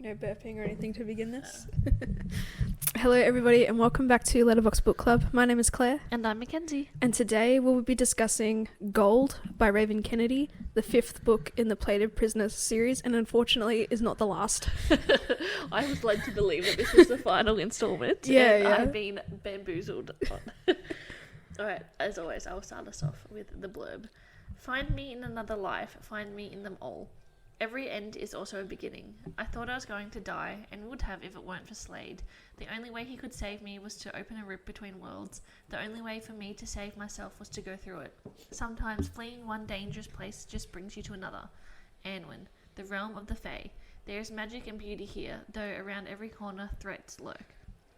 No burping or anything to begin this. Hello everybody and welcome back to Letterbox Book Club. My name is Claire. And I'm Mackenzie. And today we'll be discussing Gold by Raven Kennedy, the 5th book in the Plated Prisoners series, and unfortunately is not the last. I was led to believe that this was the final installment. Yeah. I've been bamboozled. Alright, as always, I'll start us off with the blurb. Find me in another life, find me in them all. Every end is also a beginning. I thought I was going to die, and would have if it weren't for Slade. The only way he could save me was to open a rip between worlds. The only way for me to save myself was to go through it. Sometimes fleeing one dangerous place just brings you to another. Annwyn, the realm of the Fae. There is magic and beauty here, though around every corner threats lurk.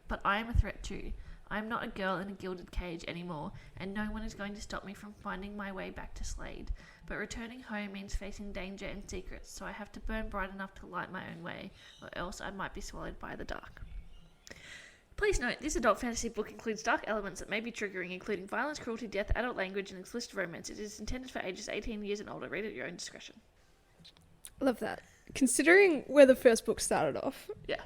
But I am a threat too. I am not a girl in a gilded cage anymore, and no one is going to stop me from finding my way back to Slade. But returning home means facing danger and secrets, so I have to burn bright enough to light my own way, or else I might be swallowed by the dark. Please note, this adult fantasy book includes dark elements that may be triggering, including violence, cruelty, death, adult language, and explicit romance. It is intended for ages 18 years and older. Read at your own discretion. Love that. Considering where the first book started off. Yeah.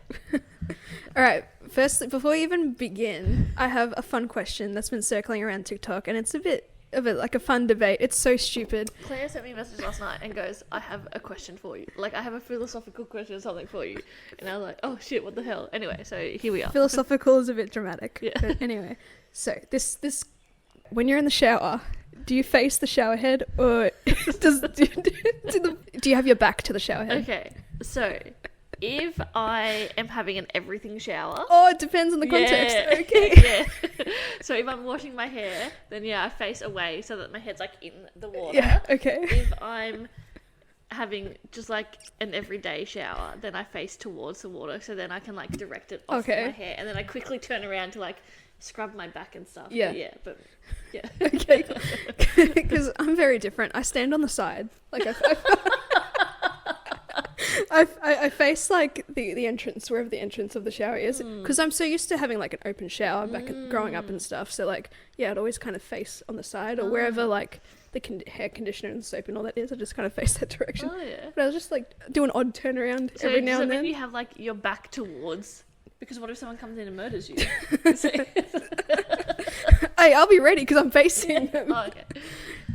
Alright, first, before we even begin, I have a fun question that's been circling around TikTok, and it's a bit of it like a fun debate. It's so stupid. Claire sent me a message last night and goes, I have a question for you. Like, I have a philosophical question or something for you. And I was like, oh shit, what the hell? Anyway, so here we are. Philosophical is a bit dramatic. Yeah. But anyway, so this when you're in the shower, do you face the shower head or do you have your back to the shower head? Okay, so if I am having an everything shower... Oh, it depends on the context. Yeah. Okay. Yeah. So if I'm washing my hair, then yeah, I face away so that my head's like in the water. Yeah, okay. If I'm having just like an everyday shower, then I face towards the water, so then I can like direct it off my hair, and then I quickly turn around to like scrub my back and stuff. Yeah. But yeah. Okay. Because I'm very different. I stand on the side. Like I face like the entrance, wherever the entrance of the shower is, because I'm so used to having like an open shower back growing up and stuff. So like, yeah, I'd always kind of face on the side or wherever like the hair conditioner and soap and all that is. I just kind of face that direction. Oh yeah. But I was just like do an odd turnaround every now and then. So you have like your back towards, because what if someone comes in and murders you? Hey, I'll be ready because I'm facing them. Oh, okay.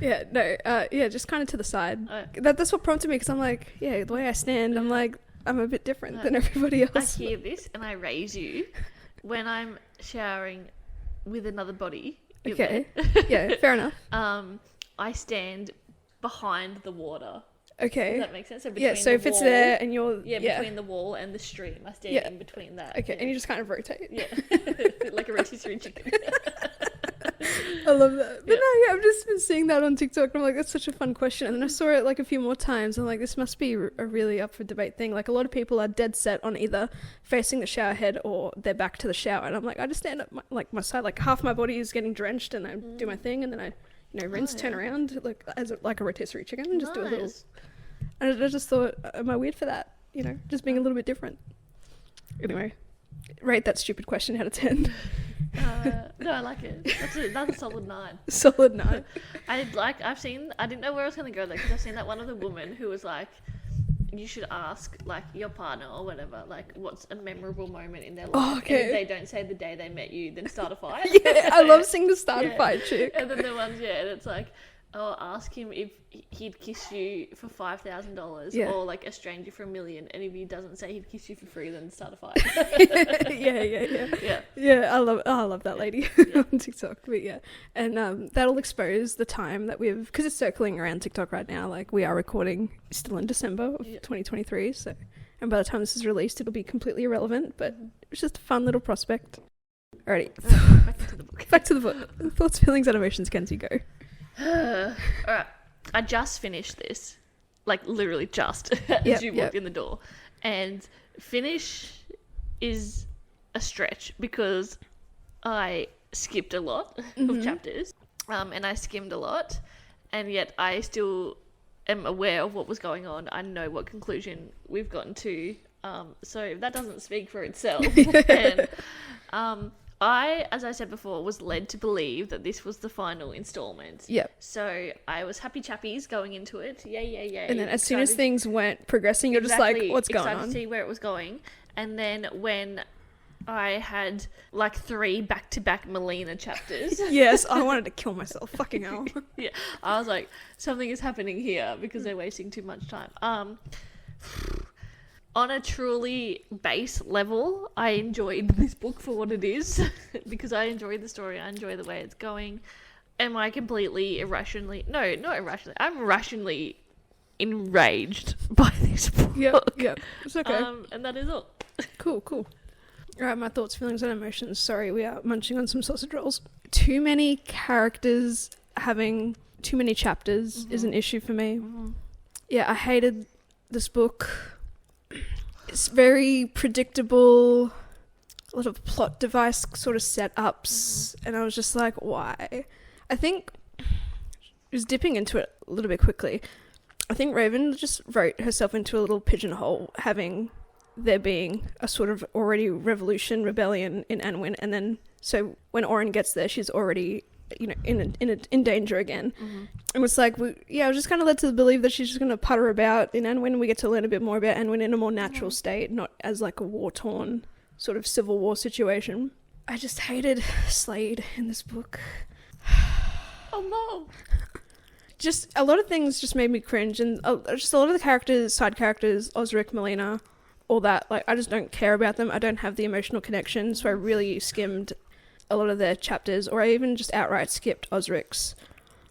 Yeah, no, just kind of to the side. That's what prompted me, because I'm like, yeah, the way I stand, I'm like, I'm a bit different than everybody else. I hear this and I raise you when I'm showering with another body. Okay. Yeah, fair enough. I stand behind the water. Okay. Does that make sense? So so if it's there and you're... Yeah, between the wall and the stream. I stand in between that. Okay, and you just kind of rotate. Yeah. Like a rotisserie chicken. I love that. But no, I've just been seeing that on TikTok and I'm like, that's such a fun question. And then I saw it like a few more times and I'm like, this must be a really up for debate thing. Like a lot of people are dead set on either facing the shower head or their back to the shower. And I'm like, I just stand up my side, like half my body is getting drenched and I do my thing and then I, rinse, turn around like a rotisserie chicken and just do a little... And I just thought, am I weird for that? Just being a little bit different. Anyway, rate that stupid question out of 10. No, I like it. That's a solid 9. Solid 9. I didn't know where I was going to go there, because I've seen that one of the women who was like, you should ask like your partner or whatever, like what's a memorable moment in their life. Oh, okay. And if they don't say the day they met you, then start a fight. Yeah, I love seeing the start a fight chick. And then the ones, and it's like, oh, ask him if he'd kiss you for $5,000 or like a stranger for $1 million, and if he doesn't say he'd kiss you for free, then start a fight. Yeah, I love that lady on TikTok. But yeah, and that'll expose the time that because it's circling around TikTok right now. Like we are recording still in December of 2023, so and by the time this is released, it'll be completely irrelevant. But it's just a fun little prospect. Alrighty, back to the book. Thoughts, feelings, and emotions. Kenzie, go. Alright, I just finished this, like literally just as you walked in the door, and finish is a stretch because I skipped a lot of chapters, and I skimmed a lot, and yet I still am aware of what was going on. I know what conclusion we've gotten to, so that doesn't speak for itself. And I, as I said before, was led to believe that this was the final installment. Yep. So I was happy chappies going into it. Yay. And then as soon as things weren't progressing, you're just like, what's going on? Excited to see where it was going. And then when I had like 3 back-to-back Melina chapters. Yes, I wanted to kill myself. Fucking hell. Yeah, I was like, something is happening here because they're wasting too much time. On a truly base level, I enjoyed this book for what it is because I enjoy the story. I enjoy the way it's going. Am I completely irrationally... No, not irrationally. I'm rationally enraged by this book. Yep. It's okay. And that is all. Cool. All right, my thoughts, feelings, and emotions. Sorry, we are munching on some sausage rolls. Too many characters having too many chapters is an issue for me. Yeah, I hated this book. It's very predictable, a lot of plot device sort of setups, and I was just like, why? I think, just dipping into it a little bit quickly, I think Raven just wrote herself into a little pigeonhole, having there being a sort of already rebellion in Annwyn, and then so when Oren gets there, she's already, you know, in danger again. And it's like, I was just kind of led to believe that she's just going to putter about in Annwyn. We get to learn a bit more about Annwyn in a more natural state, not as like a war-torn sort of civil war situation. I just hated Slade in this book. Oh no. Just a lot of things just made me cringe, and just a lot of the characters, side characters, Osric, Melina, all that, like, I just don't care about them. I don't have the emotional connection, so I really skimmed a lot of their chapters, or I even just outright skipped Osric's.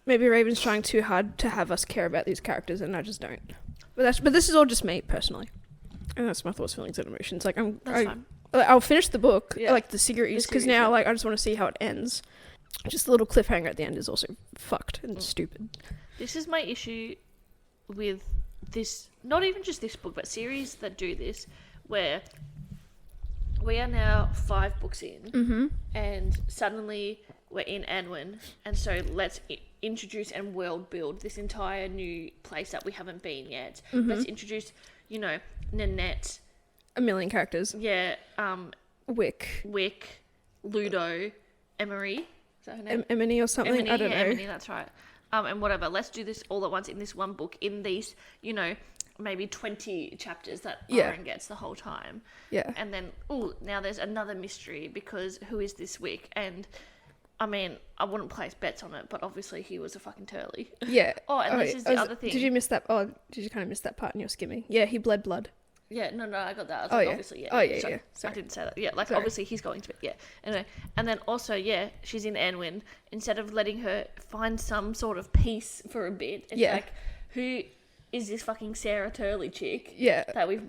Maybe Raven's trying too hard to have us care about these characters, and I just don't. But this is all just me personally, and that's my thoughts, feelings, and emotions. Like I'll finish the book, like the series, because now like I just want to see how it ends. Just the little cliffhanger at the end is also fucked and stupid. This is my issue with this, not even just this book, but series that do this, where we are now 5 books in, and suddenly we're in Annwyn, and so let's introduce and world build this entire new place that we haven't been yet. Let's introduce, you know, Nanette. A million characters. Yeah. Wick, Ludo, Emery. Is that her name? Emily or something? I don't know. Emily, that's right. And whatever. Let's do this all at once in this one book, in these, you know, maybe 20 chapters that Oren gets the whole time. Yeah. And then, now there's another mystery, because who is this Wick? And, I mean, I wouldn't place bets on it, but obviously he was a fucking turley. Yeah. This is the other thing. Did you miss that? Oh, did you kind of miss that part in your skimming? Yeah, he bled blood. Yeah, no, I got that. I was like, obviously, yeah. Oh, yeah, yeah. Sorry. I didn't say that. Yeah, like, obviously he's going to it, yeah. Anyway, and then also, she's in Annwyn. Instead of letting her find some sort of peace for a bit, it's like, who is this fucking Sarah Turley chick? Yeah. That we've...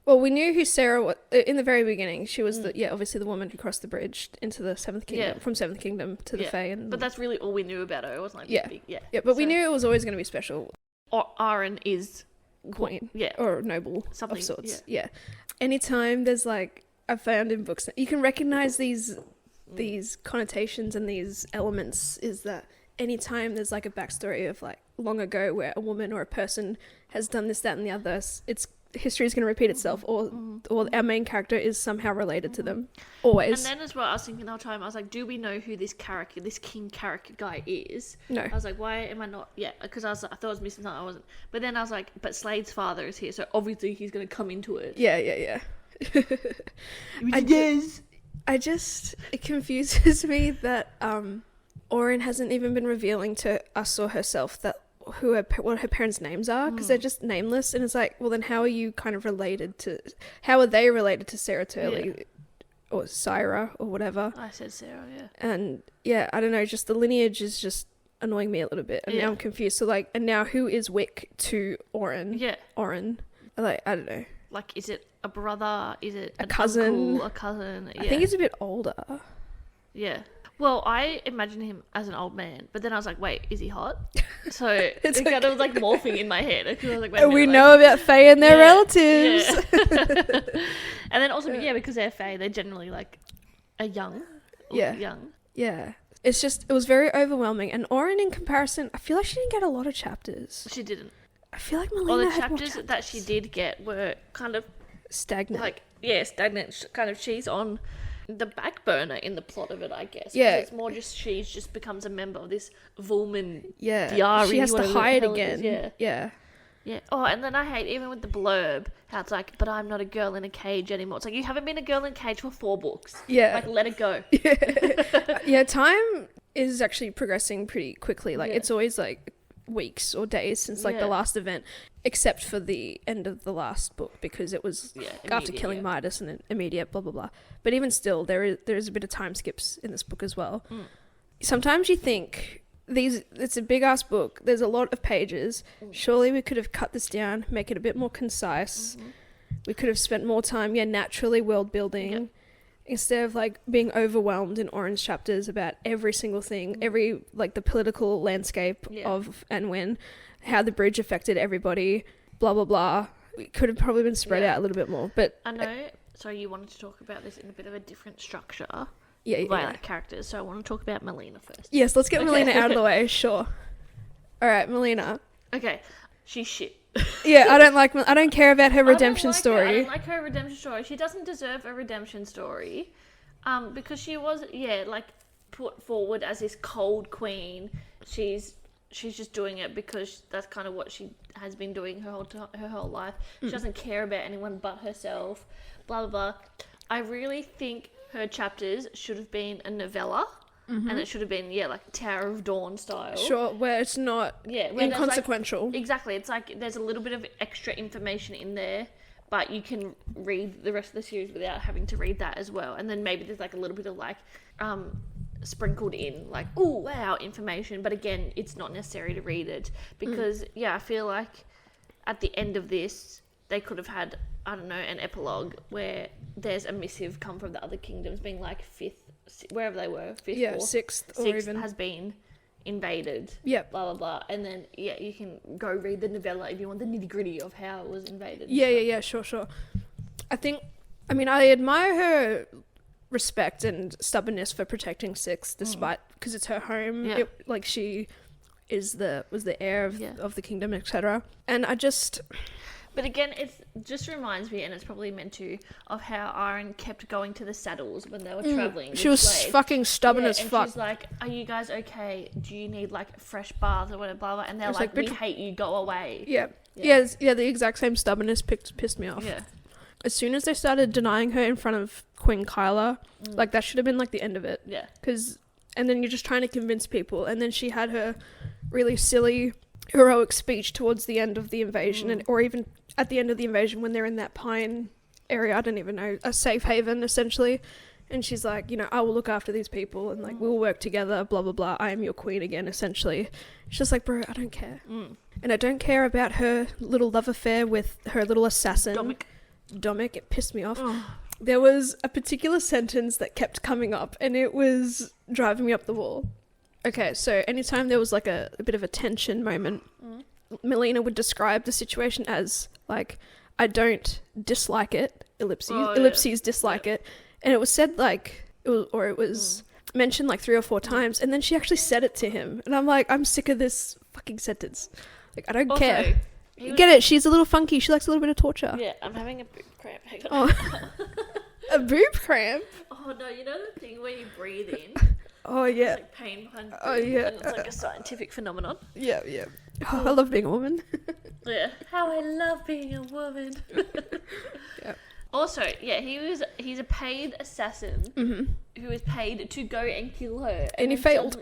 Well, we knew who Sarah was in the very beginning. She was obviously the woman who crossed the bridge into the Seventh Kingdom, from Seventh Kingdom to the Fae. But that's really all we knew about her. It wasn't like big, but we knew it was always going to be special. Or Aaron is... Queen, or noble, something of sorts. Yeah. Anytime there's like, I've found in books that you can recognize these connotations and these elements, is that anytime there's like a backstory of like long ago where a woman or a person has done this, that, and the other, it's history is going to repeat itself, or our main character is somehow related to them, always. And then as well, I was thinking the whole time, I was like, do we know who this king character guy is? No. I was like, why am I not? Yeah, because I thought I was missing something. I wasn't. But then I was like, but Slade's father is here, so obviously he's going to come into it. Yeah. It confuses me that Oren hasn't even been revealing to us or herself that what her parents' names are, because they're just nameless, and it's like, well, then how are you kind of how are they related to Sarah Turley or Syra or whatever? I said Sarah, and I don't know, just the lineage is just annoying me a little bit, and now I'm confused. So like, and now who is Wick to Oren? Oren, like, I don't know, like, is it a brother, is it a cousin? Uncle, a cousin? I think he's a bit older. Well, I imagine him as an old man, but then I was like, wait, is he hot? So it kind of was like morphing in my head. Because I was like, wait a minute, we know about Fae and their relatives. Yeah. And then also, because they're Fae, they're generally like a young. Yeah. It's just, it was very overwhelming. And Oren, in comparison, I feel like she didn't get a lot of chapters. She didn't. I feel like Melina had more chapters that she did get were kind of stagnant. Like, stagnant. Kind of, she's on the back burner in the plot of it, I guess. Yeah. It's more just she just becomes a member of this Volman Yeah. Diari. She has to whatever the hide hell it is. again. Yeah. Yeah. Oh, and then I hate, even with the blurb, how it's like, but I'm not a girl in a cage anymore. It's like, you haven't been a girl in a cage for 4 books. Yeah. Like, let it go. Yeah, time is actually progressing pretty quickly. Like, Yeah. it's always, like, weeks or days since, like, the Yeah. last event, except for the end of the last book, because it was after immediate, killing Midas and then immediate, blah, blah, blah. But even still, there is a bit of time skips in this book as well. Sometimes you think... it's a big ass book, there's a lot of pages, surely we could have cut this down, make it a bit more concise, we could have spent more time naturally world building, instead of like being overwhelmed in orange chapters about every single thing, every like the political landscape of Annwyn, how the bridge affected everybody, blah blah blah. It could have probably been spread out a little bit more, but I know, sorry, you wanted to talk about this in a bit of a different structure. Yeah. Characters, so I want to talk about Melina first. Yes, let's get Melina out of the way, sure. Alright, Melina. Okay, she's shit. Yeah, I don't care about her redemption story. I don't like her redemption story. She doesn't deserve a redemption story. Because she was, put forward as this cold queen. She's just doing it because that's kind of what she has been doing her whole life. She doesn't care about anyone but herself. Blah, blah, blah. I really think her chapters should have been a novella, and it should have been like Tower of Dawn style. Sure, where it's not inconsequential. Exactly, it's like there's a little bit of extra information in there, but you can read the rest of the series without having to read that as well. And then maybe there's like a little bit of like sprinkled in like, oh wow, information, but again, it's not necessary to read it because I feel like at the end of this they could have had, I don't know, an epilogue where there's a missive come from the other kingdoms being like wherever they were, sixth or even has been invaded. Yep. Blah, blah, blah. And then, you can go read the novella if you want the nitty gritty of how it was invaded. Yeah, sure. I admire her respect and stubbornness for protecting Six, despite, because it's her home. Yeah. She was the heir of the kingdom, etc. And I just... But again, it just reminds me, and it's probably meant to, of how Iron kept going to the saddles when they were travelling. She was Slade. fucking stubborn as and fuck. She's like, are you guys okay? Do you need, like, fresh baths or whatever, blah, blah. And they're like, we hate you, go away. Yeah, the exact same stubbornness pissed me off. Yeah. As soon as they started denying her in front of Queen Kyla, like, that should have been, like, the end of it. Yeah. And then you're just trying to convince people, and then she had her really silly, heroic speech towards the end of the invasion, or even at the end of the invasion when they're in that pine area, I don't even know, a safe haven essentially, and she's like, I will look after these people and like we'll work together, blah blah blah, I am your queen again, essentially. It's just like, bro, I don't care. And I don't care about her little love affair with her little assassin Dominic. It pissed me off. There was a particular sentence that kept coming up and it was driving me up the wall. Okay, so anytime there was like a bit of a tension moment, Melina would describe the situation as like, I don't dislike it, ellipses dislike it. And it was said like, it was mentioned like 3 or 4 times. And then she actually said it to him. And I'm like, I'm sick of this fucking sentence. Like, I don't care. Get it? She's a little funky. She likes a little bit of torture. Yeah, I'm having a boob cramp. Hang on. Oh. A boob cramp? Oh no, you know the thing where you breathe in? Oh yeah. It's like pain behind the Oh yeah. and it's like a scientific phenomenon. Yeah. Oh, I love being a woman. Yeah. How I love being a woman. Yeah. Also, he's a paid assassin who is paid to go and kill her. And he failed.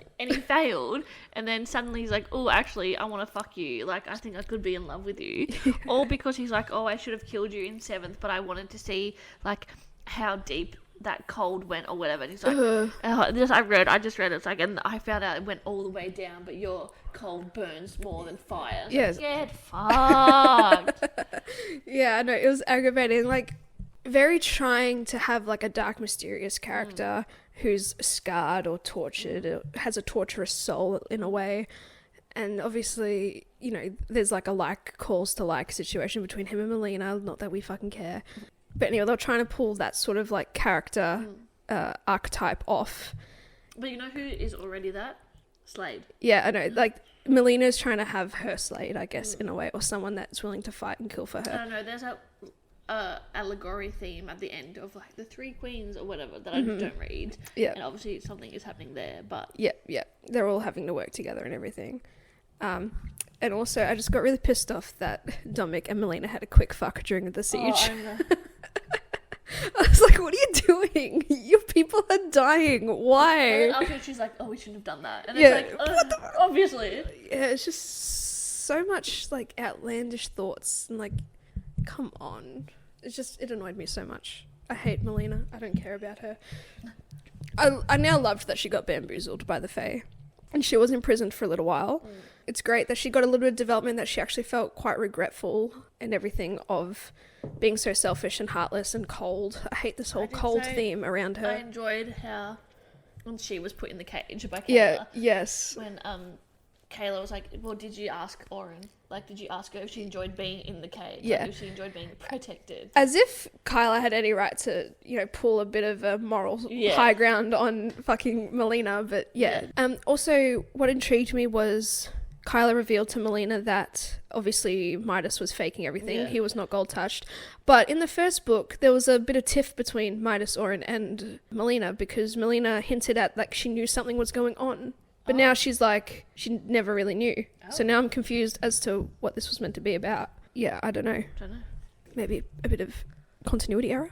And then suddenly he's like, oh, actually, I want to fuck you. Like, I think I could be in love with you. All because he's like, oh, I should have killed you in 7th, but I wanted to see, like, how deep that cold went or whatever. And he's like, I just read it. It's like, and I found out it went all the way down, but your cold burns more than fire. Yes. Get fucked. Yeah, I know. It was aggravating. Like, very trying to have like a dark, mysterious character who's scarred or tortured, or has a torturous soul in a way. And obviously, there's like a like calls to like situation between him and Melina. Not that we fucking care. But anyway, they're trying to pull that sort of like character archetype off. But you know who is already that? Slade. Yeah, I know. Like, Melina's trying to have her Slade, I guess, in a way, or someone that's willing to fight and kill for her. I don't know. There's allegory theme at the end of like the three queens or whatever that I don't read. Yeah. And obviously something is happening there, but Yeah. They're all having to work together and everything. And also, I just got really pissed off that Dominic and Melina had a quick fuck during the siege. I was like, what are you doing? Your people are dying. Why? And after she's like, oh, we shouldn't have done that. And Yeah. it's like, obviously. Yeah, it's just so much like outlandish thoughts and like, come on. It annoyed me so much. I hate Melina. I don't care about her. I now loved that she got bamboozled by the Fae. And she was imprisoned for a little while. It's great that she got a little bit of development, that she actually felt quite regretful and everything of being so selfish and heartless and cold. I hate this whole cold theme around her. I enjoyed how when she was put in the cage by Kayla. Yeah, yes. When Kayla was like, well, did you ask Oren? Like, did you ask her if she enjoyed being in the cage? Yeah. Like, if she enjoyed being protected? As if Kyla had any right to, pull a bit of a moral high ground on fucking Melina, but yeah. Also, what intrigued me was Kyla revealed to Melina that obviously Midas was faking everything. Yeah. He was not gold touched. But in the first book, there was a bit of tiff between Midas, Oren, and Melina, because Melina hinted at like she knew something was going on. But now she's like, she never really knew. So now I'm confused as to what this was meant to be about. Yeah, I don't know. Maybe a bit of continuity error.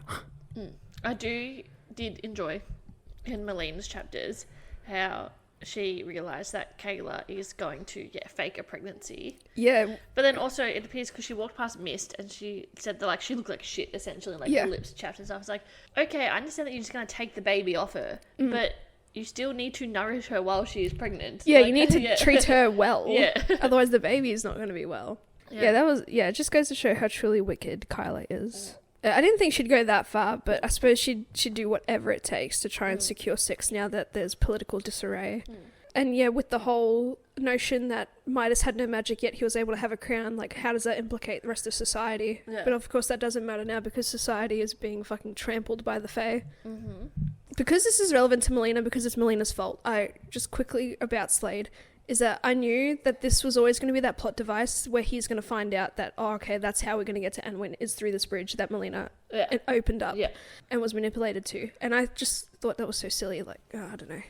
I did enjoy in Melina's chapters how she realised that Kayla is going to fake a pregnancy. Yeah. But then also it appears because she walked past Mist and she said that like she looked like shit essentially, like her lips chapped and stuff. I was like, okay, I understand that you're just going to take the baby off her, but you still need to nourish her while she is pregnant. Yeah, like, you need to treat her well. Yeah. Otherwise the baby is not going to be well. Yeah, it just goes to show how truly wicked Kyla is. I didn't think she'd go that far, but I suppose she'd do whatever it takes to try and secure sex now that there's political disarray. And yeah, with the whole notion that Midas had no magic yet he was able to have a crown, like how does that implicate the rest of society? Yeah. But of course that doesn't matter now because society is being fucking trampled by the Fae. Because this is relevant to Melina, because it's Melina's fault, I just quickly about Slade, is that I knew that this was always going to be that plot device where he's going to find out that, oh, okay, that's how we're going to get to Annwyn, is through this bridge that Melina opened up and was manipulated to. And I just thought that was so silly, like, I don't know.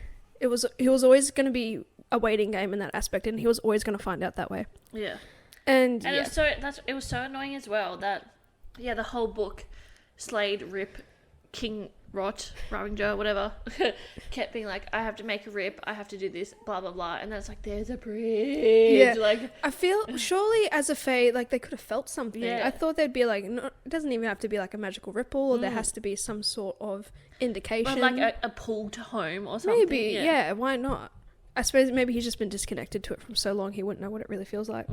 He was always going to be a waiting game in that aspect, and he was always going to find out that way. Yeah. And it was so annoying as well that, the whole book, Slade, Rip, King Rot, Ravinger, whatever, kept being like, I have to make a rip, I have to do this, blah, blah, blah. And then it's like, there's a bridge. Yeah. Like, I feel, surely as a Fae, like, they could have felt something. Yeah. I thought they'd be like, no, it doesn't even have to be like a magical ripple, or there has to be some sort of indication. Or like a pull to home or something. Maybe, yeah, why not? I suppose maybe he's just been disconnected to it from so long he wouldn't know what it really feels like.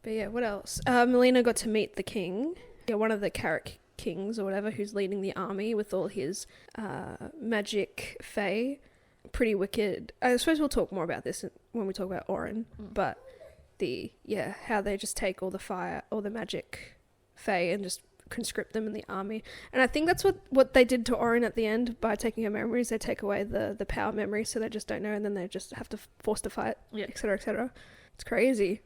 But yeah, what else? Melina got to meet the king. Yeah, one of the Carrick kings or whatever, who's leading the army with all his magic Fae. Pretty wicked. I suppose we'll talk more about this when we talk about Oren, but how they just take all the fire, all the magic Fae and just conscript them in the army. And I think that's what they did to Oren at the end by taking her memories. They take away the power memory, so they just don't know, and then they just have to force to fight, etc., etc. It's crazy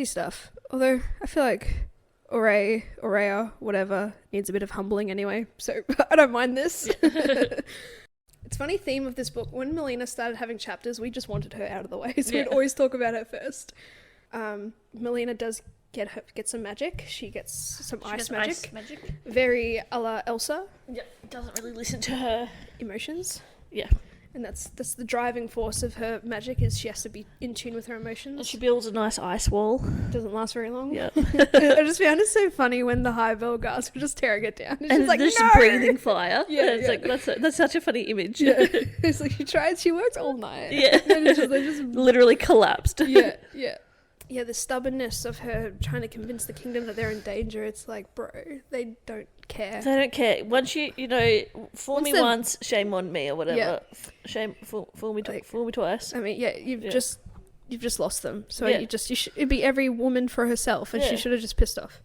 stuff. Although I feel like Aurea, whatever, needs a bit of humbling anyway, so I don't mind this. It's funny theme of this book. When Melina started having chapters, we just wanted her out of the way, so we'd always talk about her first. Melina does get some magic. She gets some ice magic. Very a la Elsa. Yeah, doesn't really listen to her emotions. Yeah. And that's the driving force of her magic, is she has to be in tune with her emotions. And she builds a nice ice wall. Doesn't last very long. Yeah. I just found it so funny when the high bell guards were just tearing it down. And she's like, just breathing fire. Yeah, it's like that's such a funny image. Yeah. It's like she works all night. Yeah. And they just literally collapsed. Yeah. Yeah, the stubbornness of her trying to convince the kingdom that they're in danger. It's like, bro, they don't care. They don't care. Once you fool me once, shame on me, or whatever. Yeah. Shame, fool me twice. I mean, you've just lost them. So it'd be every woman for herself, and she should have just pissed off.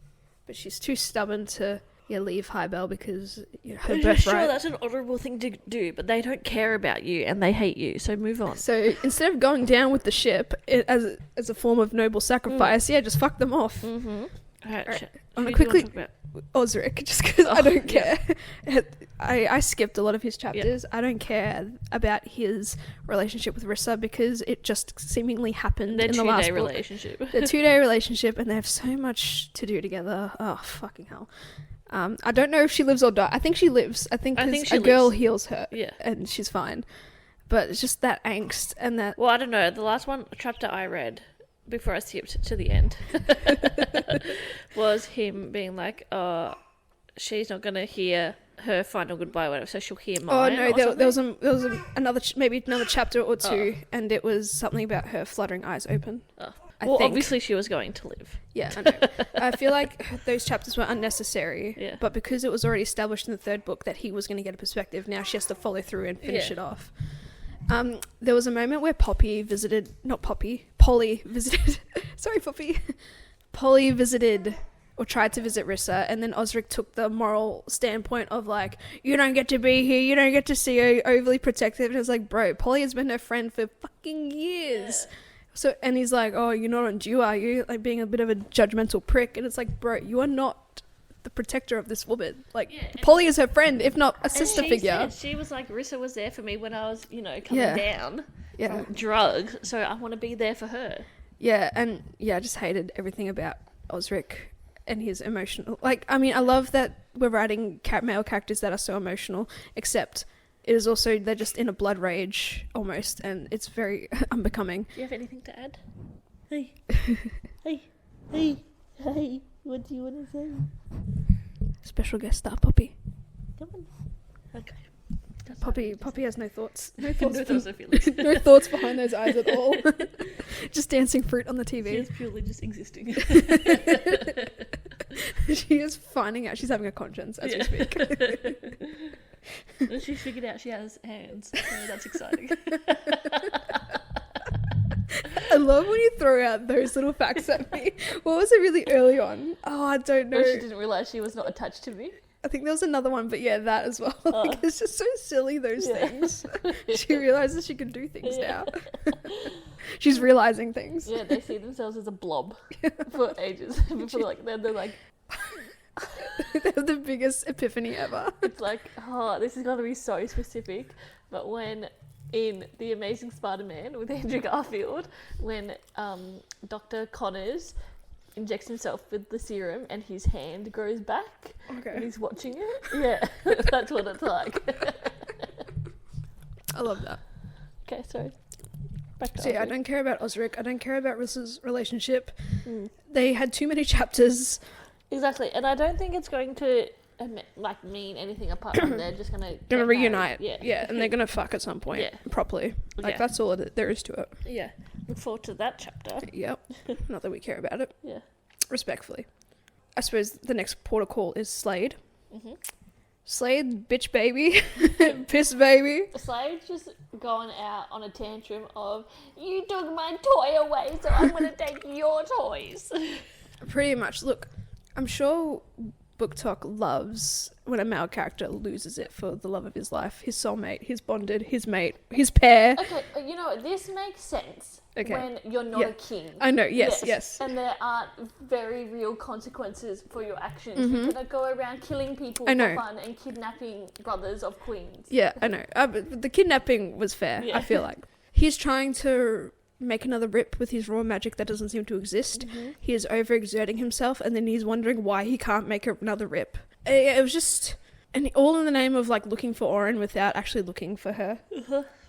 But she's too stubborn to leave High Bell because her birthright. Sure, that's an honourable thing to do, but they don't care about you and they hate you, so move on. So instead of going down with the ship as a form of noble sacrifice, just fuck them off. Alright, Alright, shit. I'm Who gonna do you wanna quickly- talk about? Osric, just because I don't care. I skipped a lot of his chapters. I don't care about his relationship with Rissa because it just seemingly happened Their in the last 2-day book. relationship. The 2-day relationship, and they have so much to do together. Oh, fucking hell. I don't know if she lives or dies. I think she lives. I think she a girl lives. heals her, Yeah. and she's fine. But it's just that angst and that. Well, I don't know. The last chapter I read before I skipped to the end was him being like, she's not going to hear her final goodbye or whatever, so she'll hear mine. Oh no, there was another maybe another chapter or two, and it was something about her fluttering eyes open. Oh. I Well, think. obviously she was going to live. Yeah, I know. I feel like those chapters were unnecessary. Yeah. But because it was already established in the third book that he was going to get a perspective, now she has to follow through and finish Yeah. it off. There was a moment where Polly visited. Sorry, Poppy. Polly visited or tried to visit Rissa, and then Osric took the moral standpoint of like, you don't get to be here, you don't get to see her, overly protective. And it was like, bro, Polly has been her friend for fucking years. Yeah. So, and he's like, oh, you're not on due, are you? Like being a bit of a judgmental prick. And it's like, bro, you are not the protector of this woman. Like, Yeah, Polly is her friend, if not a And sister she figure. said- she was like, Rissa was there for me when I was, coming down Yeah. from drugs, so I want to be there for her. Yeah, and yeah, I just hated everything about Osric and his emotional. Like, I mean, I love that we're writing male characters that are so emotional, except it is also, they're just in a blood rage almost, and it's very unbecoming. Do you have anything to add? Hey. Hey, what do you want to say? Special guest star, Poppy. Come on. Okay. That's Poppy has no thoughts. No no thoughts. thoughts or feelings. No thoughts behind those eyes at all. Just dancing fruit on the She TV. is purely just existing. She is finding out she's having a conscience as we speak. And she figured out she has hands, so that's exciting. I love when you throw out those little facts at me. What was it really early on? Oh, I don't know. No, she didn't realise she was not attached to me. I think there was another one, but yeah, that as well. Like, it's just so silly, those Yeah. things. She realizes she can do things Yeah. now. She's realizing things. Yeah, they see themselves as a blob for ages. Before then they're like, They have the biggest epiphany ever. it's like, oh, this is going to be so specific. But when in The Amazing Spider-Man with Andrew Garfield, when Dr. Connors injects himself with the serum and his hand grows back and Okay. he's watching it. Yeah, that's what it's like. I love that. Okay, sorry. Back to So yeah, I Osric. don't care about Osric. I don't care about Rissa's relationship. Mm. They had too many chapters. Exactly, and I don't think it's going to mean anything apart from they're just gonna get married. Reunite. Yeah, Yeah, and they're gonna fuck at some point. Yeah. Properly. Like, Yeah. that's all there is to it. Yeah. Look forward to that chapter. Yep. Not that we care about it. Yeah. Respectfully. I suppose the next port of call is Slade. Mhm. Slade, bitch baby. Piss baby. Slade's just going out on a tantrum of, you took my toy away, so I'm gonna take your toys. Pretty much. Look, I'm sure Book Talk loves when a male character loses it for the love of his life, his soulmate, his bonded, his mate, his pair. Okay, this makes sense Okay. when you're not Yeah. a king. I know, yes. And there aren't very real consequences for your actions. You cannot go around killing people I know. for fun and kidnapping brothers of queens. Yeah, I know. But the kidnapping was fair, Yeah. I feel like. He's trying to make another rip with his raw magic that doesn't seem to exist. He is overexerting himself, and then he's wondering why he can't make another rip. It was just... And all in the name of, like, looking for Oren without actually looking for her.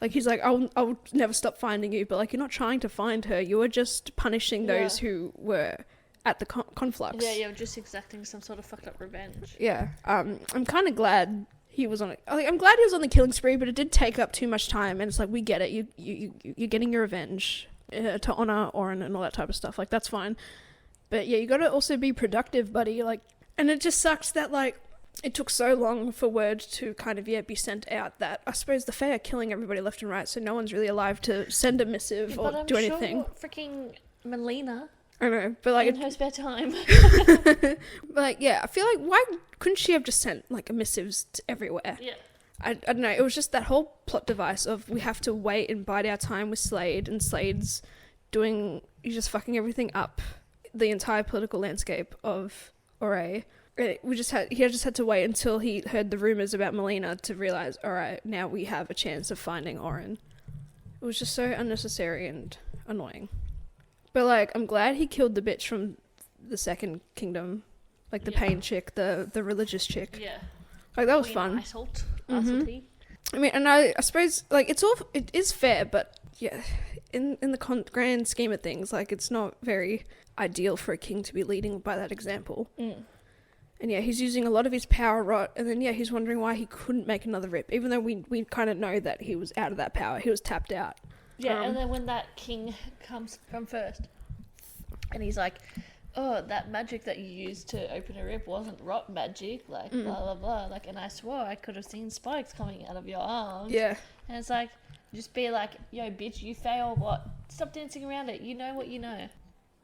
Like, he's like, I'll never stop finding you, but, like, you're not trying to find her. You are just punishing those who were at the conflux. Yeah, you're just exacting some sort of fucked up revenge. Yeah. I'm kind of glad he was on it. I'm glad he was on the killing spree, but it did take up too much time, and it's like, we get it. You're getting your revenge to honor Oren and all that type of stuff. Like, that's fine. But, yeah, you got to also be productive, buddy. Like, and it just sucks that, like, it took so long for word to kind of, be sent out that I suppose the Fae are killing everybody left and right, so no one's really alive to send a missive or But I'm do anything. sure freaking Melina, I know, but like, in her spare time. but like, yeah, I feel like why couldn't she have just sent like missives to everywhere? Yeah. I don't know. It was just that whole plot device of we have to wait and bide our time with Slade, and Slade's he's just fucking everything up. the entire political landscape of Ore. He just had to wait until he heard the rumors about Melina to realize, all right, now we have a chance of finding Oren. It was just so unnecessary and annoying. But, like, I'm glad he killed the bitch from the Second Kingdom, like the pain chick, the religious chick. Yeah. Like, that was Queen fun. Isolde. I mean, and I suppose, like, it is fair, but yeah, in the grand scheme of things, like, it's not very ideal for a king to be leading by that example. And yeah, he's using a lot of his power rot, and then yeah, he's wondering why he couldn't make another rip, even though we kind of know that he was out of that power. He was tapped out. Yeah, and then when that king comes from first, and he's like, oh, that magic that you used to open a rip wasn't rot magic, like, blah, blah, blah. Like, and I swore I could have seen spikes coming out of your arms. Yeah. And it's like, just be like, yo, bitch, you fail what? Stop dancing around it. You know what you know.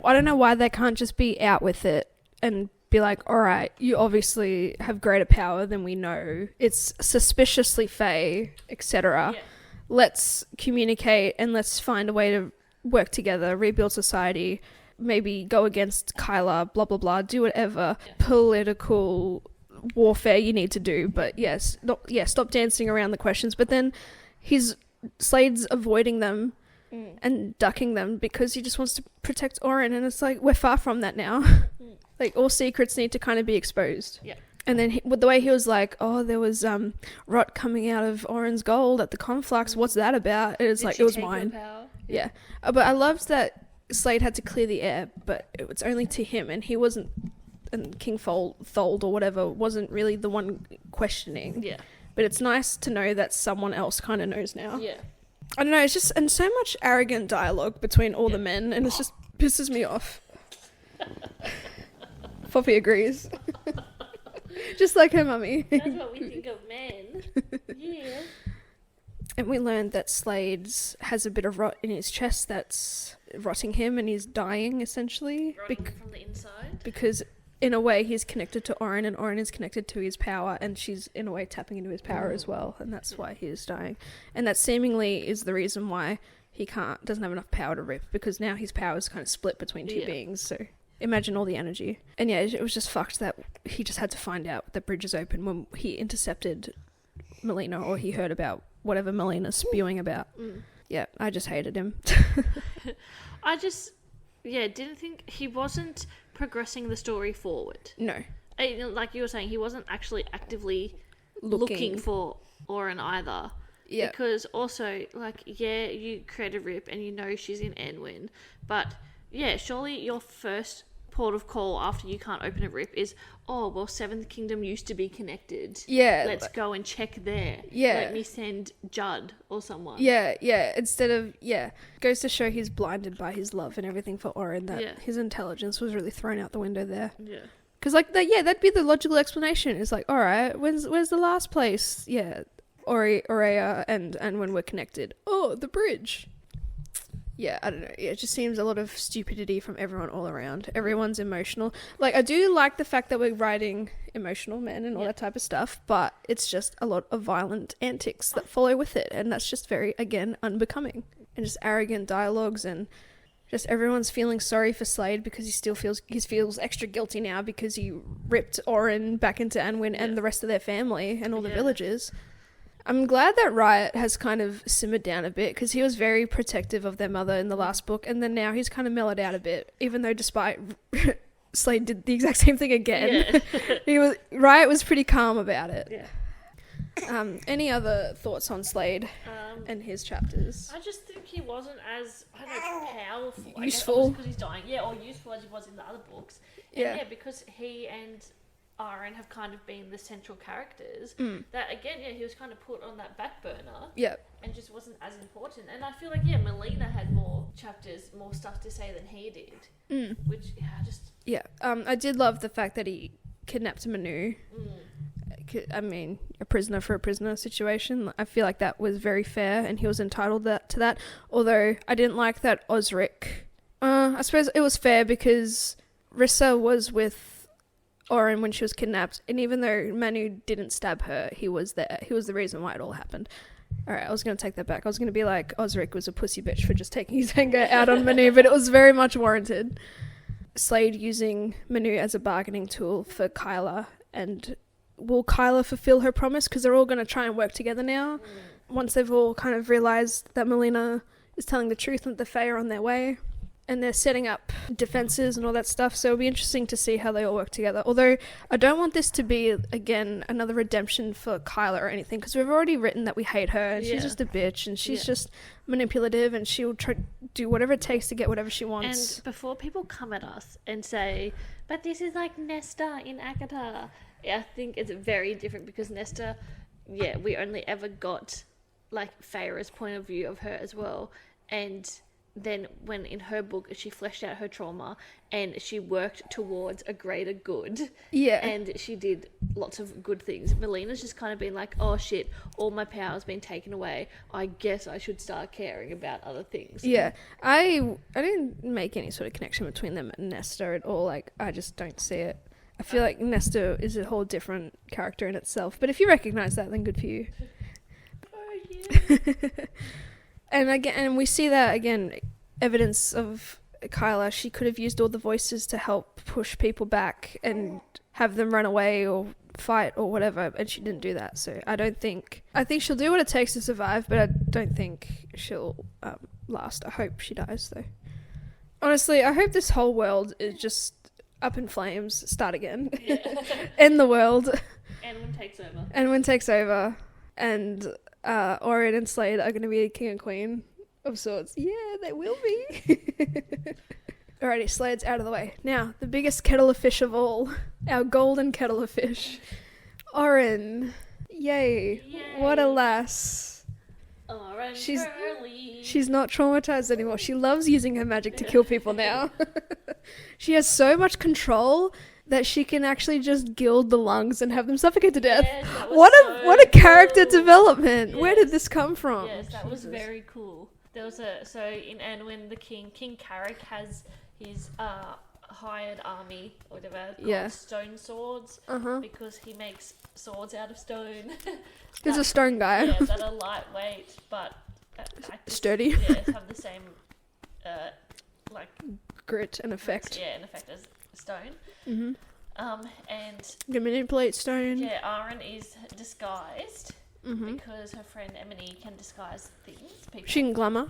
I don't know why they can't just be out with it and be like, all right, you obviously have greater power than we know. It's suspiciously fey, etc. Yeah. Let's communicate and let's find a way to work together, rebuild society, maybe go against Kyla, blah, blah, blah, do whatever political warfare you need to do. But yes, stop dancing around the questions. But then Slade's avoiding them and ducking them because he just wants to protect Oren. And it's like, we're far from that now. Like, all secrets need to kind of be exposed. Yeah. And then with the way he was like, oh, there was rot coming out of Oren's gold at the conflux. What's that about? It's like, it was mine. Yeah. But I loved that Slade had to clear the air, but it was only to him, and he wasn't, and King Thold or whatever wasn't really the one questioning. Yeah. But it's nice to know that someone else kind of knows now. Yeah. I don't know, it's just, and so much arrogant dialogue between all the men, and it just pisses me off. Poppy agrees. Just like her mummy. That's what we think of men. Yeah. And we learned that Slade has a bit of rot in his chest that's rotting him, and he's dying, essentially. Rotting from the inside. Because, in a way, he's connected to Oren, and Oren is connected to his power, and she's, in a way, tapping into his power as well, and that's why he is dying. And that seemingly is the reason why he doesn't have enough power to rip, because now his power is kind of split between two beings, so imagine all the energy. And yeah, it was just fucked that he just had to find out the bridge is open when he intercepted Melina, or he heard about whatever Melina's spewing about. Yeah, I just hated him. I just, didn't think he wasn't progressing the story forward. No. Like you were saying, he wasn't actually actively looking for Oren either. Yeah. Because also, like, you create a rip and you know she's in Annwyn, but surely your first port of call after you can't open a rip is, oh, well, Seventh Kingdom used to be connected. Yeah. Let's go and check there. Yeah. Let me send Judd or someone. Yeah. Instead of, goes to show he's blinded by his love and everything for Oren, that his intelligence was really thrown out the window there. Yeah. Because, like, that'd be the logical explanation. It's like, all right, where's the last place? Yeah, Aurea and when we're connected. Oh, the bridge. Yeah, I don't know. Yeah, it just seems a lot of stupidity from everyone all around. Everyone's emotional. Like, I do like the fact that we're writing emotional men and all that type of stuff, but it's just a lot of violent antics that follow with it, and that's just very, again, unbecoming. And just arrogant dialogues, and just everyone's feeling sorry for Slade because he feels extra guilty now because he ripped Oren back into Annwyn and the rest of their family and all the villagers. I'm glad that Riot has kind of simmered down a bit, because he was very protective of their mother in the last book, and then now he's kind of mellowed out a bit, even though despite Slade did the exact same thing again. Yeah. Riot was pretty calm about it. Yeah. Any other thoughts on Slade and his chapters? I just think he wasn't as, I don't know, powerful. Useful. Because he's dying. Yeah, or useful as he was in the other books. And because he and Aaron have kind of been the central characters, that again, he was kind of put on that back burner. Yep. And just wasn't as important. And I feel like, Melina had more chapters, more stuff to say than he did. Which, I did love the fact that he kidnapped Manu. I mean, a prisoner for a prisoner situation. I feel like that was very fair, and he was entitled to that. Although, I didn't like that Osric. I suppose it was fair because Rissa was with Oren when she was kidnapped, and even though Manu didn't stab her, he was there. He was the reason why it all happened. Alright, I was going to take that back. I was going to be like, Osric was a pussy bitch for just taking his anger out on Manu, but it was very much warranted. Slade using Manu as a bargaining tool for Kyla, and will Kyla fulfill her promise? Because they're all going to try and work together now. Once they've all kind of realised that Melina is telling the truth and that the Fae are on their way. And they're setting up defences and all that stuff. So it'll be interesting to see how they all work together. Although I don't want this to be, again, another redemption for Kyla or anything. Because we've already written that we hate her. And she's just a bitch. And she's just manipulative. And she'll try to do whatever it takes to get whatever she wants. And before people come at us and say, but this is like Nesta in Akata. I think it's very different because Nesta, we only ever got like Feyre's point of view of her as well. And then when in her book she fleshed out her trauma and she worked towards a greater good. Yeah. And she did lots of good things. Melina's just kind of been like, oh shit, all my power's been taken away. I guess I should start caring about other things. Yeah. I didn't make any sort of connection between them and Nesta at all. Like, I just don't see it. I feel like Nesta is a whole different character in itself. But if you recognise that, then good for you. Oh yeah. And we see that again, evidence of Kyla. She could have used all the voices to help push people back and have them run away or fight or whatever, and she didn't do that. So I think she'll do what it takes to survive, but I don't think she'll last. I hope she dies though. Honestly, I hope this whole world is just up in flames. Start again. Yeah. End the world. Annwyn takes over. And Orin and Slade are going to be king and queen of sorts. Yeah, they will be. Alrighty, Slade's out of the way. Now, the biggest kettle of fish of all. Our golden kettle of fish. Orin. Yay. What a lass. Orin she's not traumatized anymore. She loves using her magic to kill people now. She has so much control that she can actually just gild the lungs and have them suffocate to death. Yes, what a character development. Yes. Where did this come from? Yes, that was very cool. There was so in Annwyn, the King Carrick has his hired army or whatever called stone swords because he makes swords out of stone. He's a stone guy. Yeah, that are lightweight but sturdy. Yeah, have the same like grit and effect. Yeah, and effect as stone. Mm-hmm. And you manipulate stone. Yeah, Orin is disguised because her friend Emily can disguise things. She can glamour.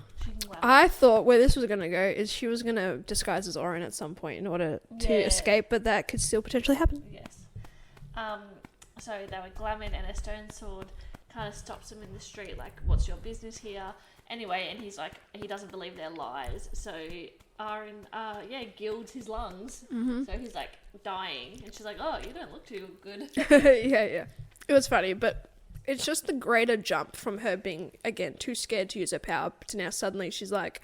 I thought where this was going to go is she was going to disguise as Orin at some point in order to escape, but that could still potentially happen. Yes. So they were glamming, and a stone sword kind of stops them in the street, like, what's your business here? Anyway, and he's like, he doesn't believe their lies, so Orin, gilds his lungs, so he's like dying, and she's like, oh, you don't look too good. Yeah. It was funny, but it's just the greater jump from her being, again, too scared to use her power to now suddenly she's like,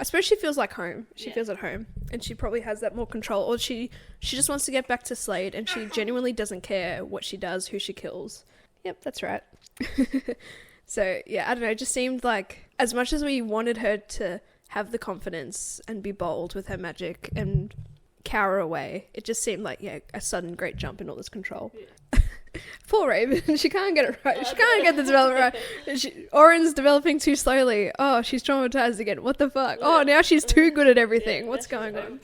I suppose she feels like home. She feels at home, and she probably has that more control, or she just wants to get back to Slade, and she genuinely doesn't care what she does, who she kills. Yep, that's right. So, yeah, I don't know, it just seemed like, as much as we wanted her to have the confidence and be bold with her magic and cower away, it just seemed like, a sudden great jump in all this control. Yeah. Poor Raven, she can't get it right. She can't get the development right. Orin's developing too slowly. Oh, she's traumatized again. What the fuck? Oh, now she's too good at everything. What's going on?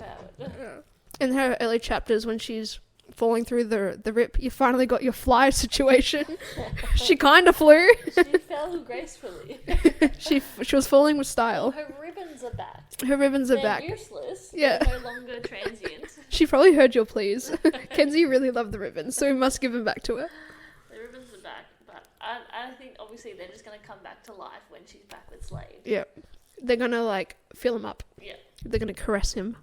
In her early chapters, when she's falling through the rip, you finally got your fly situation. She kind of flew. She fell gracefully. She was falling with style. Her ribbons are back. They're back. Useless. Yeah. They're no longer transient. She probably heard your pleas. Kenzie really loved the ribbons, so we must give them back to her. The ribbons are back, but I think obviously they're just going to come back to life when she's back with Slade. Yeah. They're going to like fill him up. Yeah. They're going to caress him.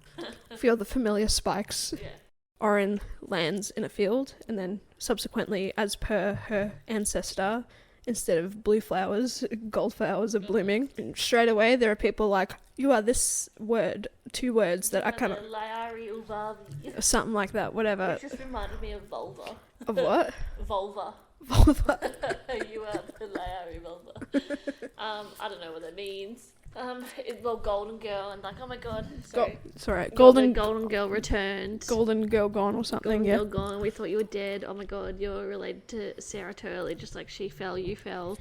Feel the familiar spikes. Yeah. Orin lands in a field, and then subsequently, as per her ancestor, instead of blue flowers, gold flowers are blooming. And straight away, there are people like, you are this word, 2 words that I cannot... Something like that, whatever. It just reminded me of vulva. Of what? Vulva. Vulva. You are the Layari vulva. I don't know what that means. Golden Girl, and like, oh my god, sorry. Golden Girl returned. Golden Girl gone or something. Golden Girl gone. We thought you were dead. Oh my god, you're related to Sarah Turley, just like she fell, you fell.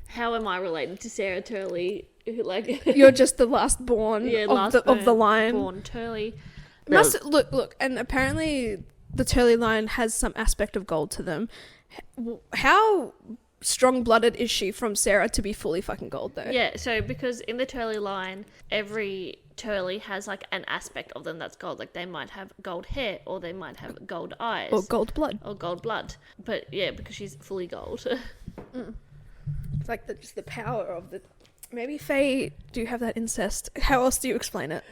How am I related to Sarah Turley? Like, you're just the last born of the line. Born Turley. Look, and apparently the Turley line has some aspect of gold to them. How strong-blooded is she from Sarah to be fully fucking gold, though? Yeah, so because in the Turley line, every Turley has like an aspect of them that's gold. Like they might have gold hair, or they might have gold eyes, Or gold blood. But yeah, because she's fully gold. It's like just the power of the... Maybe Fae do have that incest. How else do you explain it?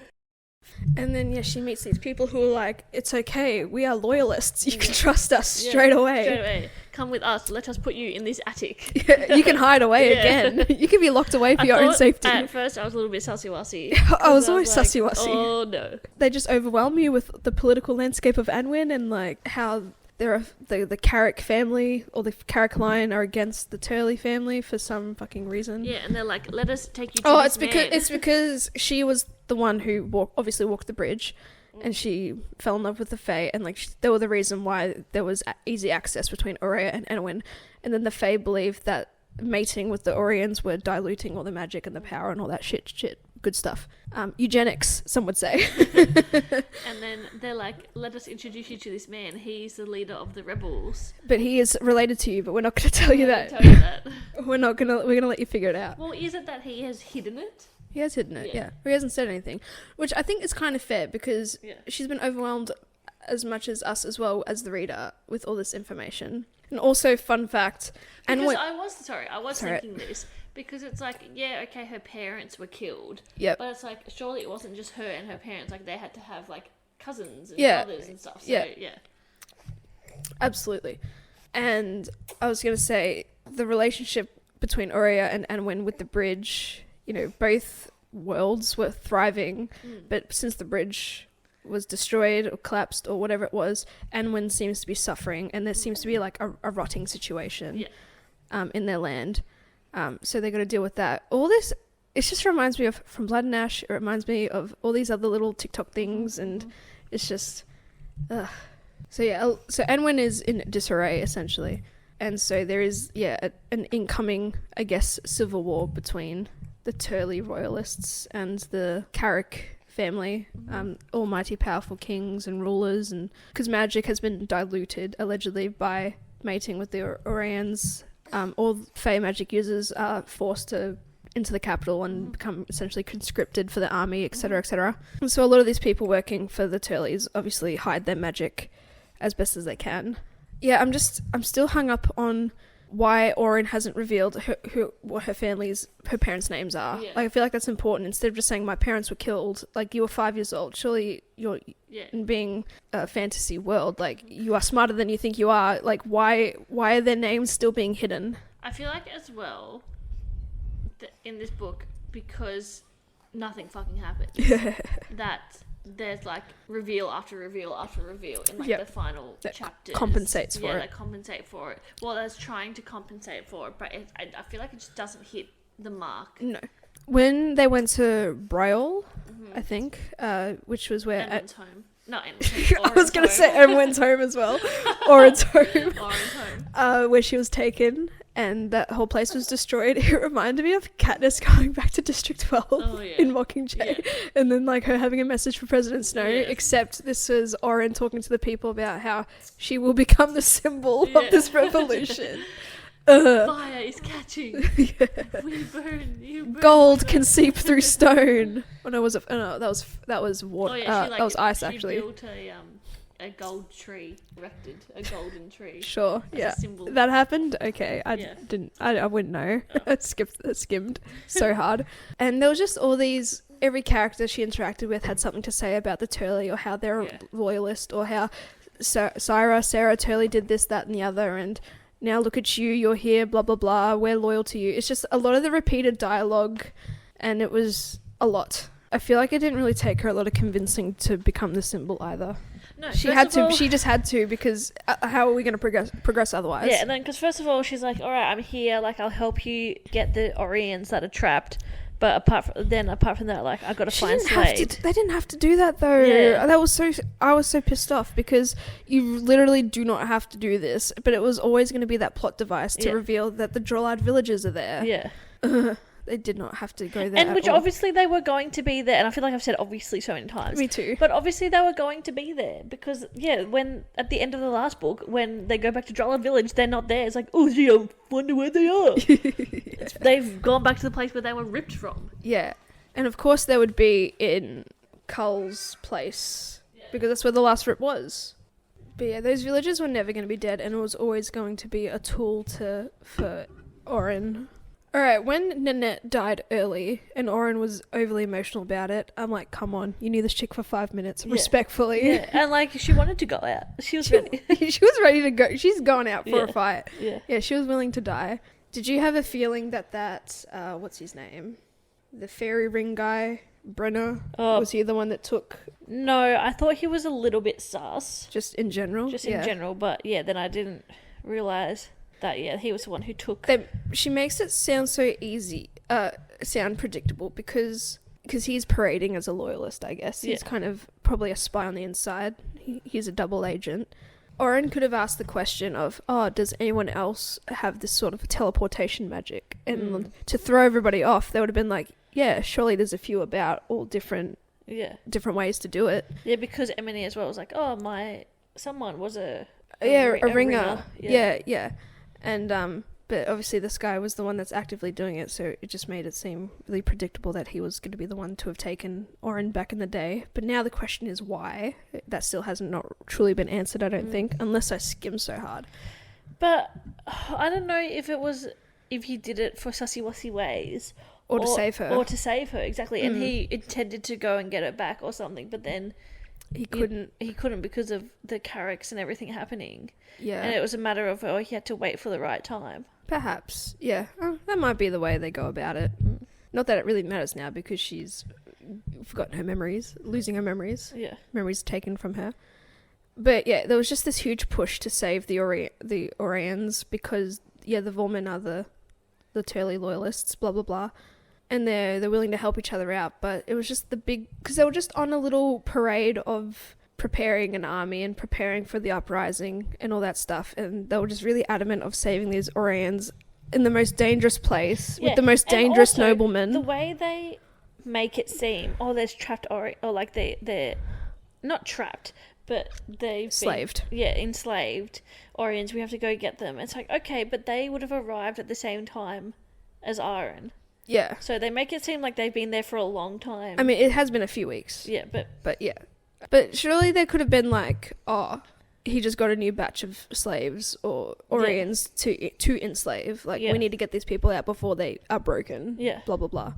And then, yeah, she meets these people who are like, it's okay, we are loyalists. You can trust us straight away. Come with us. Let us put you in this attic. Yeah, you can hide away again. You can be locked away for your own safety. At first, I was a little bit sussy-wussy. I was always like, sussy-wussy. Oh, no. They just overwhelm you with the political landscape of Annwyn and, like, how there are the Carrick family or the Carrick line are against the Turley family for some fucking reason. Yeah, and they're like, let us take you to this man. It's because she was the one who obviously walked the bridge, and she fell in love with the Fae, and like they were the reason why there was easy access between Aurea and Annwyn. And then the Fae believed that mating with the Orians were diluting all the magic and the power and all that shit. Good stuff. Eugenics, some would say. And then they're like, let us introduce you to this man. He's the leader of the rebels. But he is related to you, but we're not going to tell you that. We're going to let you figure it out. Well, is it that he has hidden it? He has hidden it, yeah. He hasn't said anything, which I think is kind of fair because she's been overwhelmed as much as us as well as the reader with all this information. And also, fun fact... Because I was thinking this... Because it's like, yeah, okay, her parents were killed. Yep. But it's like, surely it wasn't just her and her parents. Like, they had to have, like, cousins and brothers and stuff. So, yeah. Absolutely. And I was going to say, the relationship between Aurea and Annwyn with the bridge, you know, both worlds were thriving. But since the bridge was destroyed or collapsed or whatever it was, Annwyn seems to be suffering. And there seems to be, like, a rotting situation in their land. So they got to deal with that. All this, it just reminds me of From Blood and Ash. It reminds me of all these other little TikTok things, and it's just, ugh. So yeah, so Annwyn is in disarray essentially, and so there is an incoming, I guess, civil war between the Turley royalists and the Carrick family, almighty powerful kings and rulers, and because magic has been diluted allegedly by mating with the Orians. All Fae magic users are forced into the capital and become essentially conscripted for the army, etc., etc. And so a lot of these people working for the Turleys obviously hide their magic as best as they can. Yeah, I'm still hung up on why Orin hasn't revealed what her parents' names are. Yeah. Like, I feel like that's important. Instead of just saying, my parents were killed, like, you were 5 years old. Surely you're in being a fantasy world. Like, you are smarter than you think you are. Like, why are their names still being hidden? I feel like, as well, in this book, because nothing fucking happens, that there's, like, reveal after reveal after reveal in, like, the final chapters. Compensates for it. Yeah, they compensate for it. Well, that's trying to compensate for it, but I feel like it just doesn't hit the mark. No. When they went to Briol, I think, which was where... Annwyn's home. Not Annwyn's home. I was going to say Annwyn's home as well. Orin's home. Orin's home. Where she was taken and that whole place was destroyed. It reminded me of Katniss going back to District 12 in Mockingjay. Yeah. And then, like, her having a message for President Snow, except this was Orin talking to the people about how she will become the symbol of this revolution. Fire is catching. We burn. You burn. Gold can seep through stone. Oh no, that was water. Oh, that was ice actually. She built a gold tree, erected a golden tree. Sure, yeah. That happened. Okay, I wouldn't know. I skimmed so hard. And there was just all these. Every character she interacted with had something to say about the Turley, or how they're a loyalist, or how Sarah Turley did this, that, and the other, and. Now look at you, you're here, blah, blah, blah, we're loyal to you. It's just a lot of the repeated dialogue, and it was a lot. I feel like it didn't really take her a lot of convincing to become the symbol either. No, she just had to, because how are we going to progress otherwise? Yeah, and then, because first of all, she's like, all right, I'm here, like, I'll help you get the Orians that are trapped. But apart from that, like, I got to find Slade. They didn't have to do that though. Yeah. I was so pissed off because you literally do not have to do this. But it was always going to be that plot device to reveal that the Drollard villagers are there. Yeah. They did not have to go there And at which all. obviously they were going to be there. And I feel like I've said obviously so many times. Me too. But obviously they were going to be there. Because, yeah, when at the end of the last book, when they go back to Drala Village, they're not there. It's like, oh, gee, I wonder where they are. They've gone back to the place where they were ripped from. Yeah. And of course they would be in Cull's place. Because that's where the last rip was. But yeah, those villagers were never going to be dead, and it was always going to be a tool for Oren. Alright, when Nanette died early, and Oren was overly emotional about it, I'm like, come on, you knew this chick for 5 minutes, respectfully. Yeah. And, like, she wanted to go out. She was ready. She was ready to go. She's gone out for a fight. Yeah. Yeah, she was willing to die. Did you have a feeling that what's his name? The fairy ring guy, Brenner, was he the one that took... No, I thought he was a little bit sus. Just in general? In general, but yeah, then I didn't realise that, yeah, he was the one who took... She makes it sound so easy, sound predictable, because he's parading as a loyalist, I guess. He's kind of probably a spy on the inside. He's a double agent. Oren could have asked the question of, does anyone else have this sort of teleportation magic? And to throw everybody off, they would have been like, yeah, surely there's a few about, all different ways to do it. Yeah, because Emily as well was like, someone was a ringer. Yeah. And, but obviously this guy was the one that's actively doing it, so it just made it seem really predictable that he was going to be the one to have taken Oren back in the day. But now the question is why? That still hasn't not truly been answered, I don't think, unless I skim so hard. But I don't know if he did it for sussy-wussy ways. Or to save her. Or to save her, exactly. And he intended to go and get it back or something, but then... He couldn't because of the Carricks and everything happening. Yeah. And it was a matter of, he had to wait for the right time. Perhaps, yeah. That might be the way they go about it. Not that it really matters now, because she's forgotten her memories, losing her memories. Yeah. Memories taken from her. But yeah, there was just this huge push to save the Orians, because, yeah, the Vormen are the Turley loyalists, blah, blah, blah. And they're willing to help each other out, but it was just because they were just on a little parade of preparing an army and preparing for the uprising and all that stuff, and they were just really adamant of saving these Orians in the most dangerous place with the most dangerous also, noblemen. The way they make it seem, there's trapped or like they're not trapped, but they've enslaved. Enslaved Orians. We have to go get them. It's like, okay, but they would have arrived at the same time as Iron. Yeah. So they make it seem like they've been there for a long time. I mean, it has been a few weeks. Yeah, but yeah. But surely there could have been like, he just got a new batch of slaves or Orians to enslave. Like, we need to get these people out before they are broken. Yeah. Blah, blah, blah.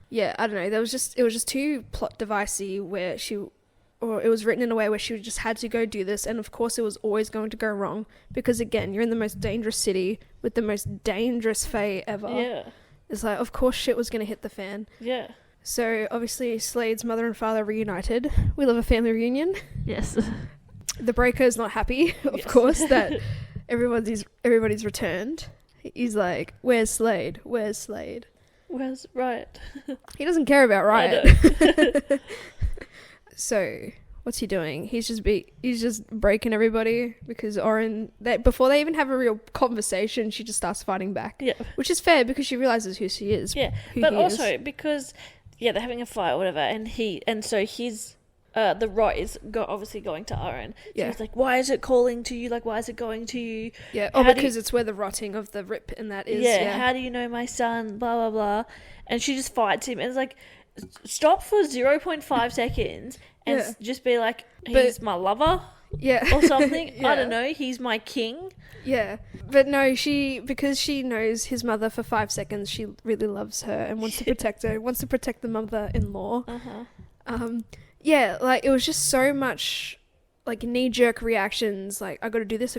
Yeah, I don't know. It was just too plot devicey where it was written in a way where she just had to go do this, and of course it was always going to go wrong, because again, you're in the most dangerous city with the most dangerous fae ever. Yeah. It's like, of course shit was going to hit the fan. Yeah. So, obviously, Slade's mother and father reunited. We love a family reunion. Yes. The Breaker is not happy, of course, that everybody's returned. He's like, where's Slade? Where's Slade? Where's Riot? He doesn't care about Riot. So, what's he doing? He's just breaking everybody, because Oren, before they even have a real conversation, she just starts fighting back. Yeah. Which is fair, because she realizes who she is. Yeah. But also because they're having a fight or whatever, and so he's the rot is obviously going to Oren. So he's like, why is it calling to you? Like, why is it going to you? Yeah. Because it's where the rotting of the rip and that is. Yeah. How do you know my son? Blah blah blah. And she just fights him, and it's like, stop for 0.5 seconds. And just be like, he's my lover? Yeah. Or something. I don't know. He's my king? Yeah. But no, because she knows his mother for 5 seconds, she really loves her and wants to protect her, wants to protect the mother-in-law. Yeah, like, it was just so much, like, knee-jerk reactions, like, I gotta do this,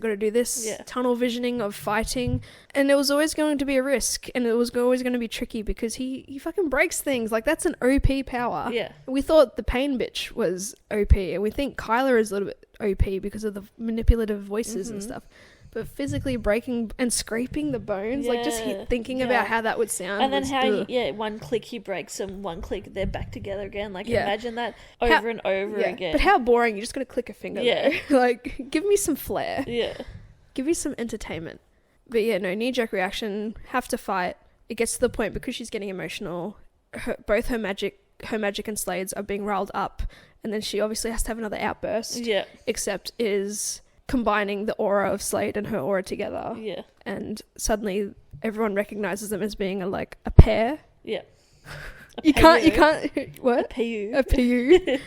tunnel visioning of fighting, and it was always going to be a risk, and it was always going to be tricky, because he fucking breaks things. Like, that's an OP power. Yeah. We thought the pain bitch was OP, and we think Kyler is a little bit OP because of the manipulative voices and stuff. But physically breaking and scraping the bones, like, just thinking about how that would sound. And then one click he breaks them, one click they're back together again. Like, imagine that over and over again. But how boring, you just gotta click a finger though. Like, give me some flair. Yeah. Give me some entertainment. But yeah, no, knee-jerk reaction, have to fight. it gets to the point because she's getting emotional, both her magic and Slade's are being riled up, and then she obviously has to have another outburst. Yeah. Except is combining the aura of Slade and her aura together. Yeah. And suddenly everyone recognizes them as being a pair. Yeah. You can't what? A PU. A PU.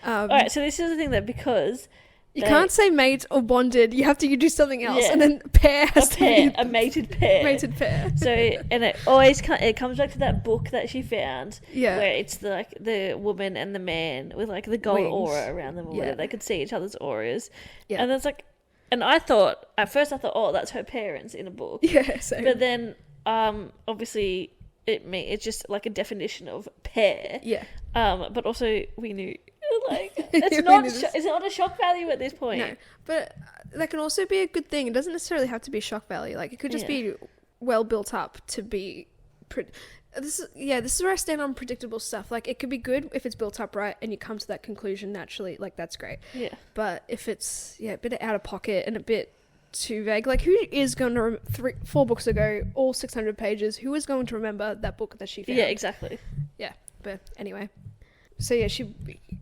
Alright, so this is the thing that because you can't say mate or bonded, you do something else, and then pair has to be a mated pair. Mated pair. So, and it comes back to that book that she found, where it's the woman and the man with like the gold Wings. aura around them, or whatever. They could see each other's auras, Yeah. and it's like, and I thought at first, oh, that's her parents in a book, Yeah, same. but then obviously it's just like a definition of pair, but also we knew. Like it's not a shock value at this point. No, but that can also be a good thing. It doesn't necessarily have to be shock value. Like it could just be well built up to be. This is where I stand on predictable stuff. Like it could be good if it's built up right and you come to that conclusion naturally. Like that's great. Yeah. But if it's a bit out of pocket and a bit too vague, like who is going to 4 books ago, all 600 pages? Who is going to remember that book that she found? Yeah, exactly. Yeah, but anyway. So yeah, she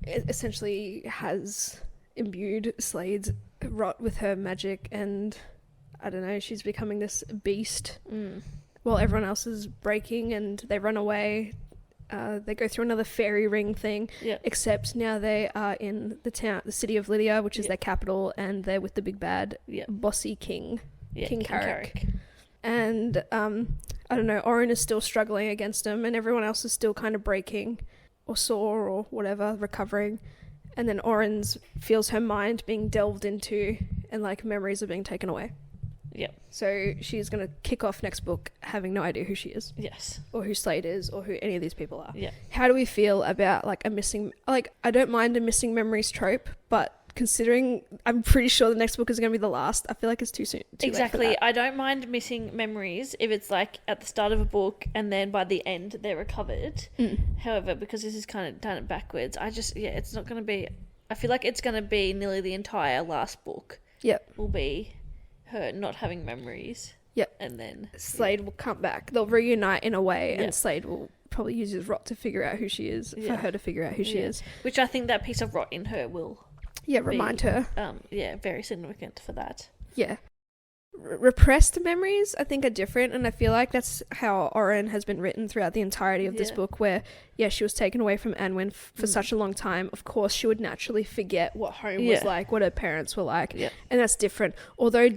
essentially has imbued Slade's rot with her magic, and I don't know, she's becoming this beast while everyone else is breaking and they run away. They go through another fairy ring thing, except now they are in the city of Lydia, which is their capital, and they're with the big bad bossy king, King Carrick. And I don't know, Oren is still struggling against him, and everyone else is still kind of breaking or sore or whatever, recovering. And then Oren's feels her mind being delved into, and like memories are being taken away. Yep. So she's going to kick off next book having no idea who she is. Yes. Or who Slade is, or who any of these people are. Yeah. How do we feel about like a missing, like I don't mind a missing memories trope, but considering I'm pretty sure the next book is going to be the last, I feel like it's too soon. Exactly. I don't mind missing memories if it's like at the start of a book and then by the end they're recovered. However, because this is kind of done it backwards, it's not going to be, I feel like it's going to be nearly the entire last book. Yep. Will be her not having memories. Yep. And then Slade will come back. They'll reunite in a way, and Slade will probably use his rot to figure out who she is, for her to figure out who she is. Which I think that piece of rot in her will remind her. Very significant for that. Yeah. Repressed memories, I think, are different, and I feel like that's how Oren has been written throughout the entirety of this book, where, she was taken away from Annwyn for such a long time. Of course, she would naturally forget what home was like, what her parents were like, and that's different. Although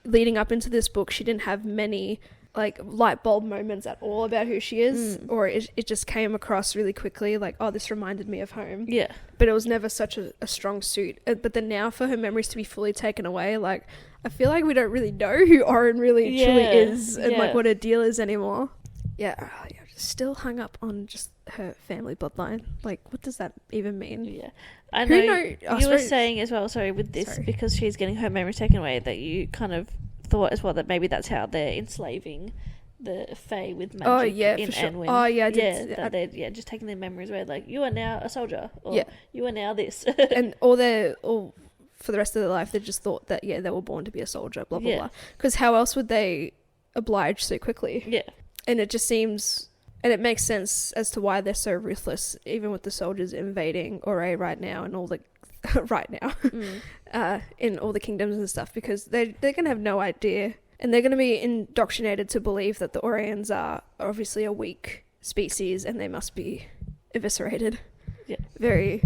leading up into this book, she didn't have many like light bulb moments at all about who she is, or it just came across really quickly like, oh, this reminded me of home. Yeah. But it was never such a strong suit. But then now for her memories to be fully taken away, like I feel like we don't really know who Oren really truly is, and like what her deal is anymore. Yeah, still hung up on just her family bloodline. Like, what does that even mean? Yeah. I know you were saying as well, with this, because she's getting her memories taken away, that you kind of thought as well that maybe that's how they're enslaving the Fae with magic in Annwyn. Oh yeah, I did. That they're just taking their memories away, like you are now a soldier, or you are now this, and or for the rest of their life they just thought that they were born to be a soldier, blah blah blah. Because how else would they oblige so quickly? Yeah, and it just seems, and it makes sense as to why they're so ruthless, even with the soldiers invading Ore right now and all the in all the kingdoms and stuff, because they're gonna have no idea, and they're gonna be indoctrinated to believe that the Orians are obviously a weak species and they must be eviscerated. Yeah, very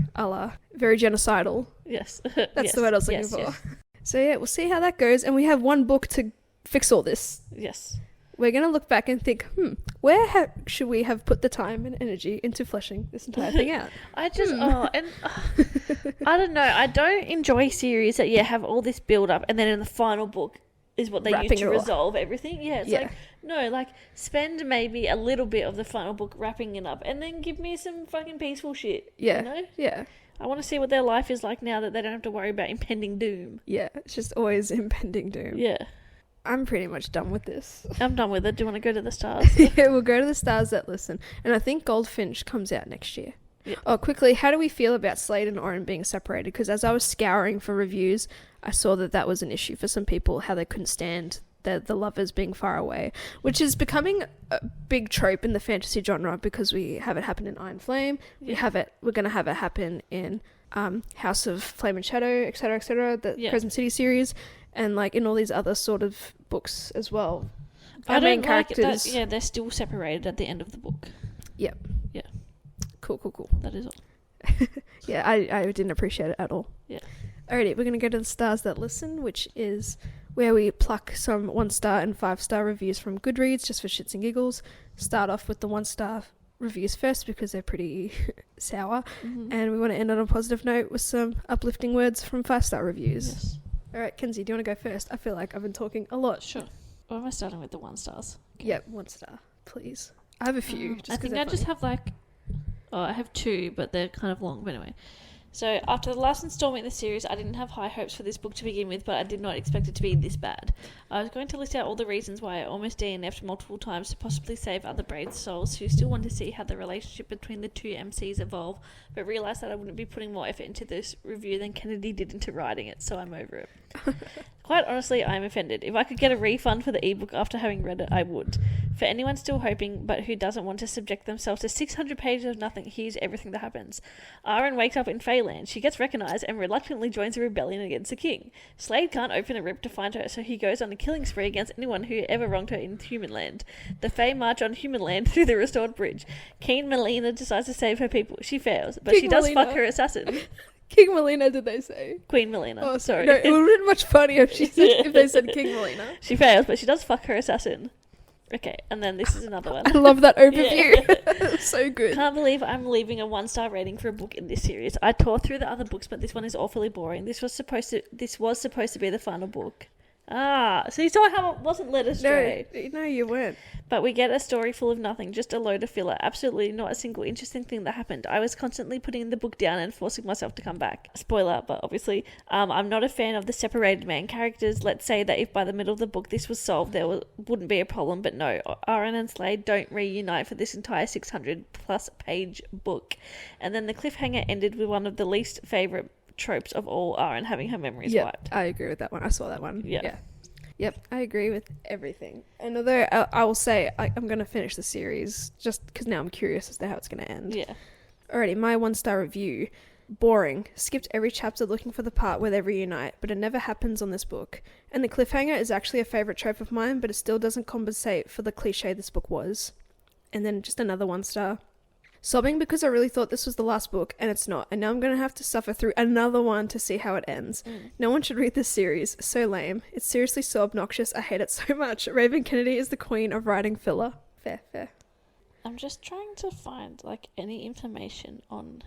genocidal. Yes, that's the word I was looking for. Yes. So we'll see how that goes, and we have one book to fix all this. Yes. We're going to look back and think, where should we have put the time and energy into fleshing this entire thing out? I just, I don't know. I don't enjoy series that, have all this build up, and then in the final book is what they use to resolve everything. Yeah, it's like, spend maybe a little bit of the final book wrapping it up, and then give me some fucking peaceful shit. Yeah. You know? Yeah. I want to see what their life is like now that they don't have to worry about impending doom. Yeah, it's just always impending doom. Yeah. I'm pretty much done with this. I'm done with it. Do you want to go to the stars? Yeah, we'll go to the stars that listen. And I think Goldfinch comes out next year. Yeah. Oh, quickly, how do we feel about Slade and Oren being separated? Because as I was scouring for reviews, I saw that was an issue for some people, how they couldn't stand the lovers being far away, which is becoming a big trope in the fantasy genre because we have it happen in Iron Flame. Yeah. We're going to have it happen in House of Flame and Shadow, etc., the Crescent City series, and like in all these other sort of books as well. Our main characters. Yeah, they're still separated at the end of the book. Yep. Yeah. Cool. That is all. Yeah, I didn't appreciate it at all. Yeah. Alrighty, we're going to go to the Stars That Listen, which is where we pluck some 1-star and 5-star reviews from Goodreads just for shits and giggles. Start off with the 1-star reviews first because they're pretty sour. Mm-hmm. And we want to end on a positive note with some uplifting words from 5-star reviews. Yes. Alright, Kenzie, do you want to go first? I feel like I've been talking a lot. Sure. Or am I starting with the 1 stars? Okay. Yep, 1 star, please. I have a few. I think I just have I have 2, but they're kind of long. But anyway. So, after the last installment in the series, I didn't have high hopes for this book to begin with, but I did not expect it to be this bad. I was going to list out all the reasons why I almost DNF'd multiple times to possibly save other brave souls who still want to see how the relationship between the two MCs evolve, but realised that I wouldn't be putting more effort into this review than Kennedy did into writing it, so I'm over it. Quite honestly, I am offended. If I could get a refund for the ebook after having read it, I would. For anyone still hoping, but who doesn't want to subject themselves to 600 pages of nothing, here's everything that happens. Aaron wakes up in Feyland. She gets recognised and reluctantly joins a rebellion against the king. Slade can't open a rip to find her, so he goes on a killing spree against anyone who ever wronged her in Humanland. The Fey march on Humanland through the restored bridge. King Melina decides to save her people. She fails, but she does fuck her assassin. King Melina, did they say? Queen Melina. Oh, sorry. No, it would have been much funnier if they said King Melina. She fails, but she does fuck her assassin. Okay, and then this is another one. I love that overview. So good. Can't believe I'm leaving a 1-star rating for a book in this series. I tore through the other books, but this one is awfully boring. This was supposed to be the final book. So you saw how it wasn't led astray. No, you weren't. But we get a story full of nothing, just a load of filler. Absolutely not a single interesting thing that happened. I was constantly putting the book down and forcing myself to come back. Spoiler, but obviously, I'm not a fan of the separated main characters. Let's say that if by the middle of the book this was solved, there wouldn't be a problem, but no. Aaron and Slade don't reunite for this entire 600-plus page book. And then the cliffhanger ended with one of the least favourite tropes of all, Aaron having her memories wiped. I agree with that one. I saw that one. Yeah. Yep, I agree with everything. And although I will say I'm going to finish the series just because now I'm curious as to how it's going to end. Yeah. Alrighty, my 1-star review. Boring. Skipped every chapter looking for the part where they reunite, but it never happens on this book. And the cliffhanger is actually a favourite trope of mine, but it still doesn't compensate for the cliche this book was. And then just another 1-star. Sobbing because I really thought this was the last book, and it's not. And now I'm going to have to suffer through another one to see how it ends. No one should read this series. So lame. It's seriously so obnoxious. I hate it so much. Raven Kennedy is the queen of writing filler. Fair. I'm just trying to find, any information on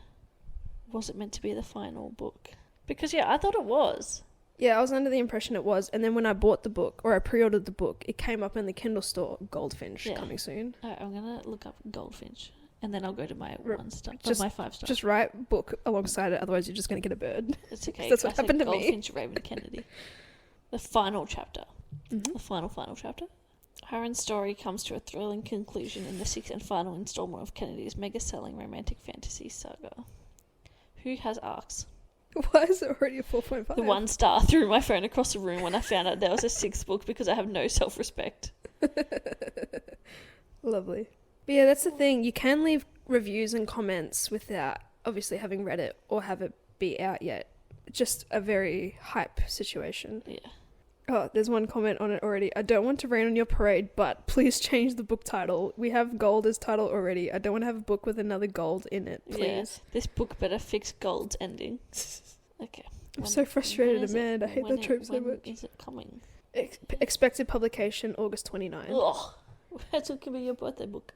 was it meant to be the final book? Because, I thought it was. Yeah, I was under the impression it was. And then when I bought the book, or I pre-ordered the book, it came up in the Kindle store, Goldfinch, coming soon. Alright, I'm going to look up Goldfinch. And then I'll go to my 1-star, my 5-star. Just write book alongside it, otherwise you're just going to get a bird. It's okay. That's what happened to me. Goldfinch, Raven Kennedy. The final chapter. Mm-hmm. The final chapter. Aaron's story comes to a thrilling conclusion in the 6th and final installment of Kennedy's mega-selling romantic fantasy saga. Who has arcs? Why is it already a 4.5? The 1-star threw my phone across the room when I found out there was a 6th book because I have no self-respect. Lovely. But yeah, that's the thing. You can leave reviews and comments without obviously having read it or have it be out yet. Just a very hype situation. Yeah. Oh, there's one comment on it already. I don't want to rain on your parade, but please change the book title. We have gold as title already. I don't want to have a book with another gold in it, please. Yeah, this book better fix gold's ending. Okay. I'm so frustrated, Amanda. I hate that trope so much. When is it coming? Expected publication August 29. Ugh. That's what can be your birthday book.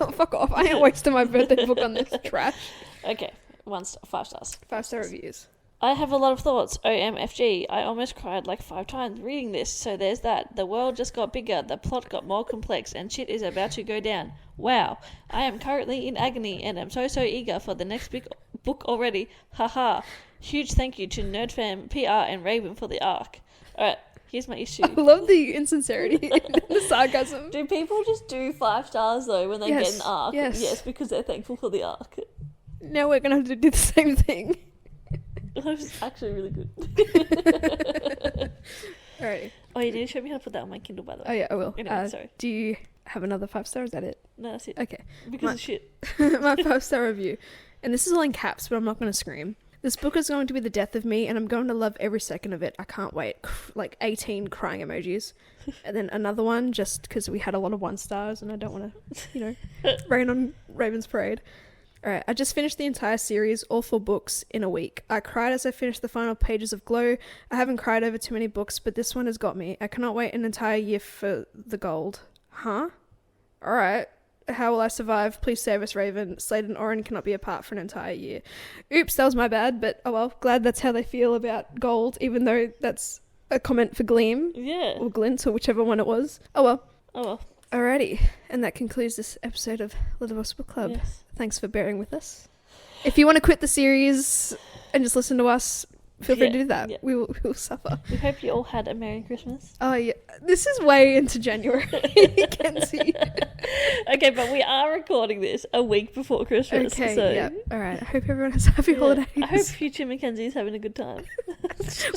Oh, fuck off. I ain't wasting my birthday book on this trash. Okay. 1 star, 5 stars. 5-star reviews. I have a lot of thoughts. OMFG. I almost cried 5 times reading this, so there's that. The world just got bigger, the plot got more complex, and shit is about to go down. Wow. I am currently in agony, and am so eager for the next big book already. Haha. Huge thank you to NerdFam, PR, and Raven for the arc. Alright. Here's my issue. I love the insincerity, the sarcasm. Do people just do 5 stars though when they get an arc? Yes, because they're thankful for the arc. Now we're going to have to do the same thing. It was actually really good. Alrighty. Oh, you need to show me how to put that on my Kindle, by the way. Oh yeah, I will. Anyway, sorry. Do you have another 5-star? Is that it? No, that's it. Okay. Because of shit. My 5-star review. And this is all in caps, but I'm not going to scream. This book is going to be the death of me, and I'm going to love every second of it. I can't wait. Like 18 crying emojis. And then another one, just because we had a lot of 1-stars, and I don't want to, rain on Raven's Parade. Alright, I just finished the entire series, all 4 books, in a week. I cried as I finished the final pages of Glow. I haven't cried over too many books, but this one has got me. I cannot wait an entire year for the gold. Huh? Alright. How will I survive? Please save us, Raven. Slade and Oren cannot be apart for an entire year. Oops, that was my bad, but oh well. Glad that's how they feel about gold, even though that's a comment for Gleam. Yeah. Or Glint, or whichever one it was. Oh well. Oh well. Alrighty. And that concludes this episode of Letterboxd Book Club. Yes. Thanks for bearing with us. If you want to quit the series and just listen to us, feel free to do that. Yeah. We will suffer. We hope you all had a Merry Christmas. Oh yeah. This is way into January, Kenzie. Okay, but we are recording this a week before Christmas. Okay, so yeah. Alright. I hope everyone has happy holidays. I hope future Mackenzie's having a good time.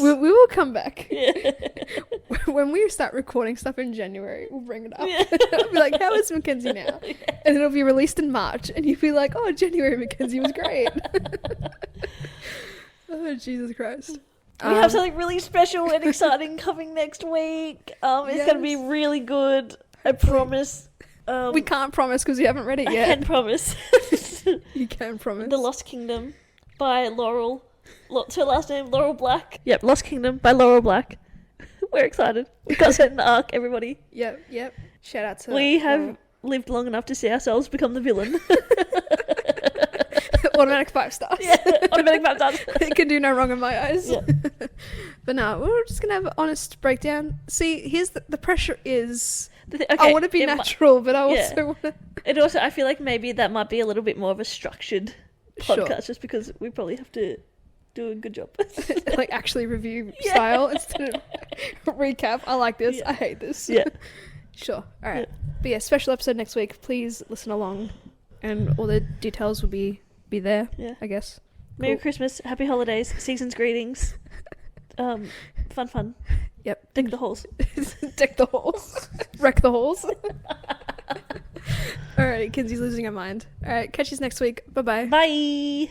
We will come back. Yeah. When we start recording stuff in January, we'll bring it up. Yeah. I'll be like, how is Mackenzie now? Yeah. And it'll be released in March, and you'll be like, oh, January Mackenzie was great. Oh, Jesus Christ. We have something really special and exciting coming next week. It's going to be really good. I promise. We can't promise because we haven't read it I yet. can promise. You can promise. The Lost Kingdom by Laurel. What's her last name? Laurel Black. Yep, Lost Kingdom by Laurel Black. We're excited. We got set in the arc, everybody. Yep. Shout out to... We have lived long enough to see ourselves become the villain. Automatic 5 stars. Yeah, automatic 5 stars. It can do no wrong in my eyes. Yeah. But no, we're just going to have an honest breakdown. See, here's the pressure is... Okay, I want to be natural, but I also want to... It also, I feel like maybe that might be a little bit more of a structured podcast, Sure. just because we probably have to do a good job. Like actually review style instead of recap. I like this. Yeah. I hate this. Yeah. Sure. All right. Yeah. But yeah, special episode next week. Please listen along, and all the details will be there. Yeah. I guess. Merry Cool. Christmas, happy holidays, season's greetings. Fun. Yep. Dig the holes. Deck the halls. Wreck the halls. All right. Kenzie's losing her mind. All right. Catch you next week. Bye-bye. Bye.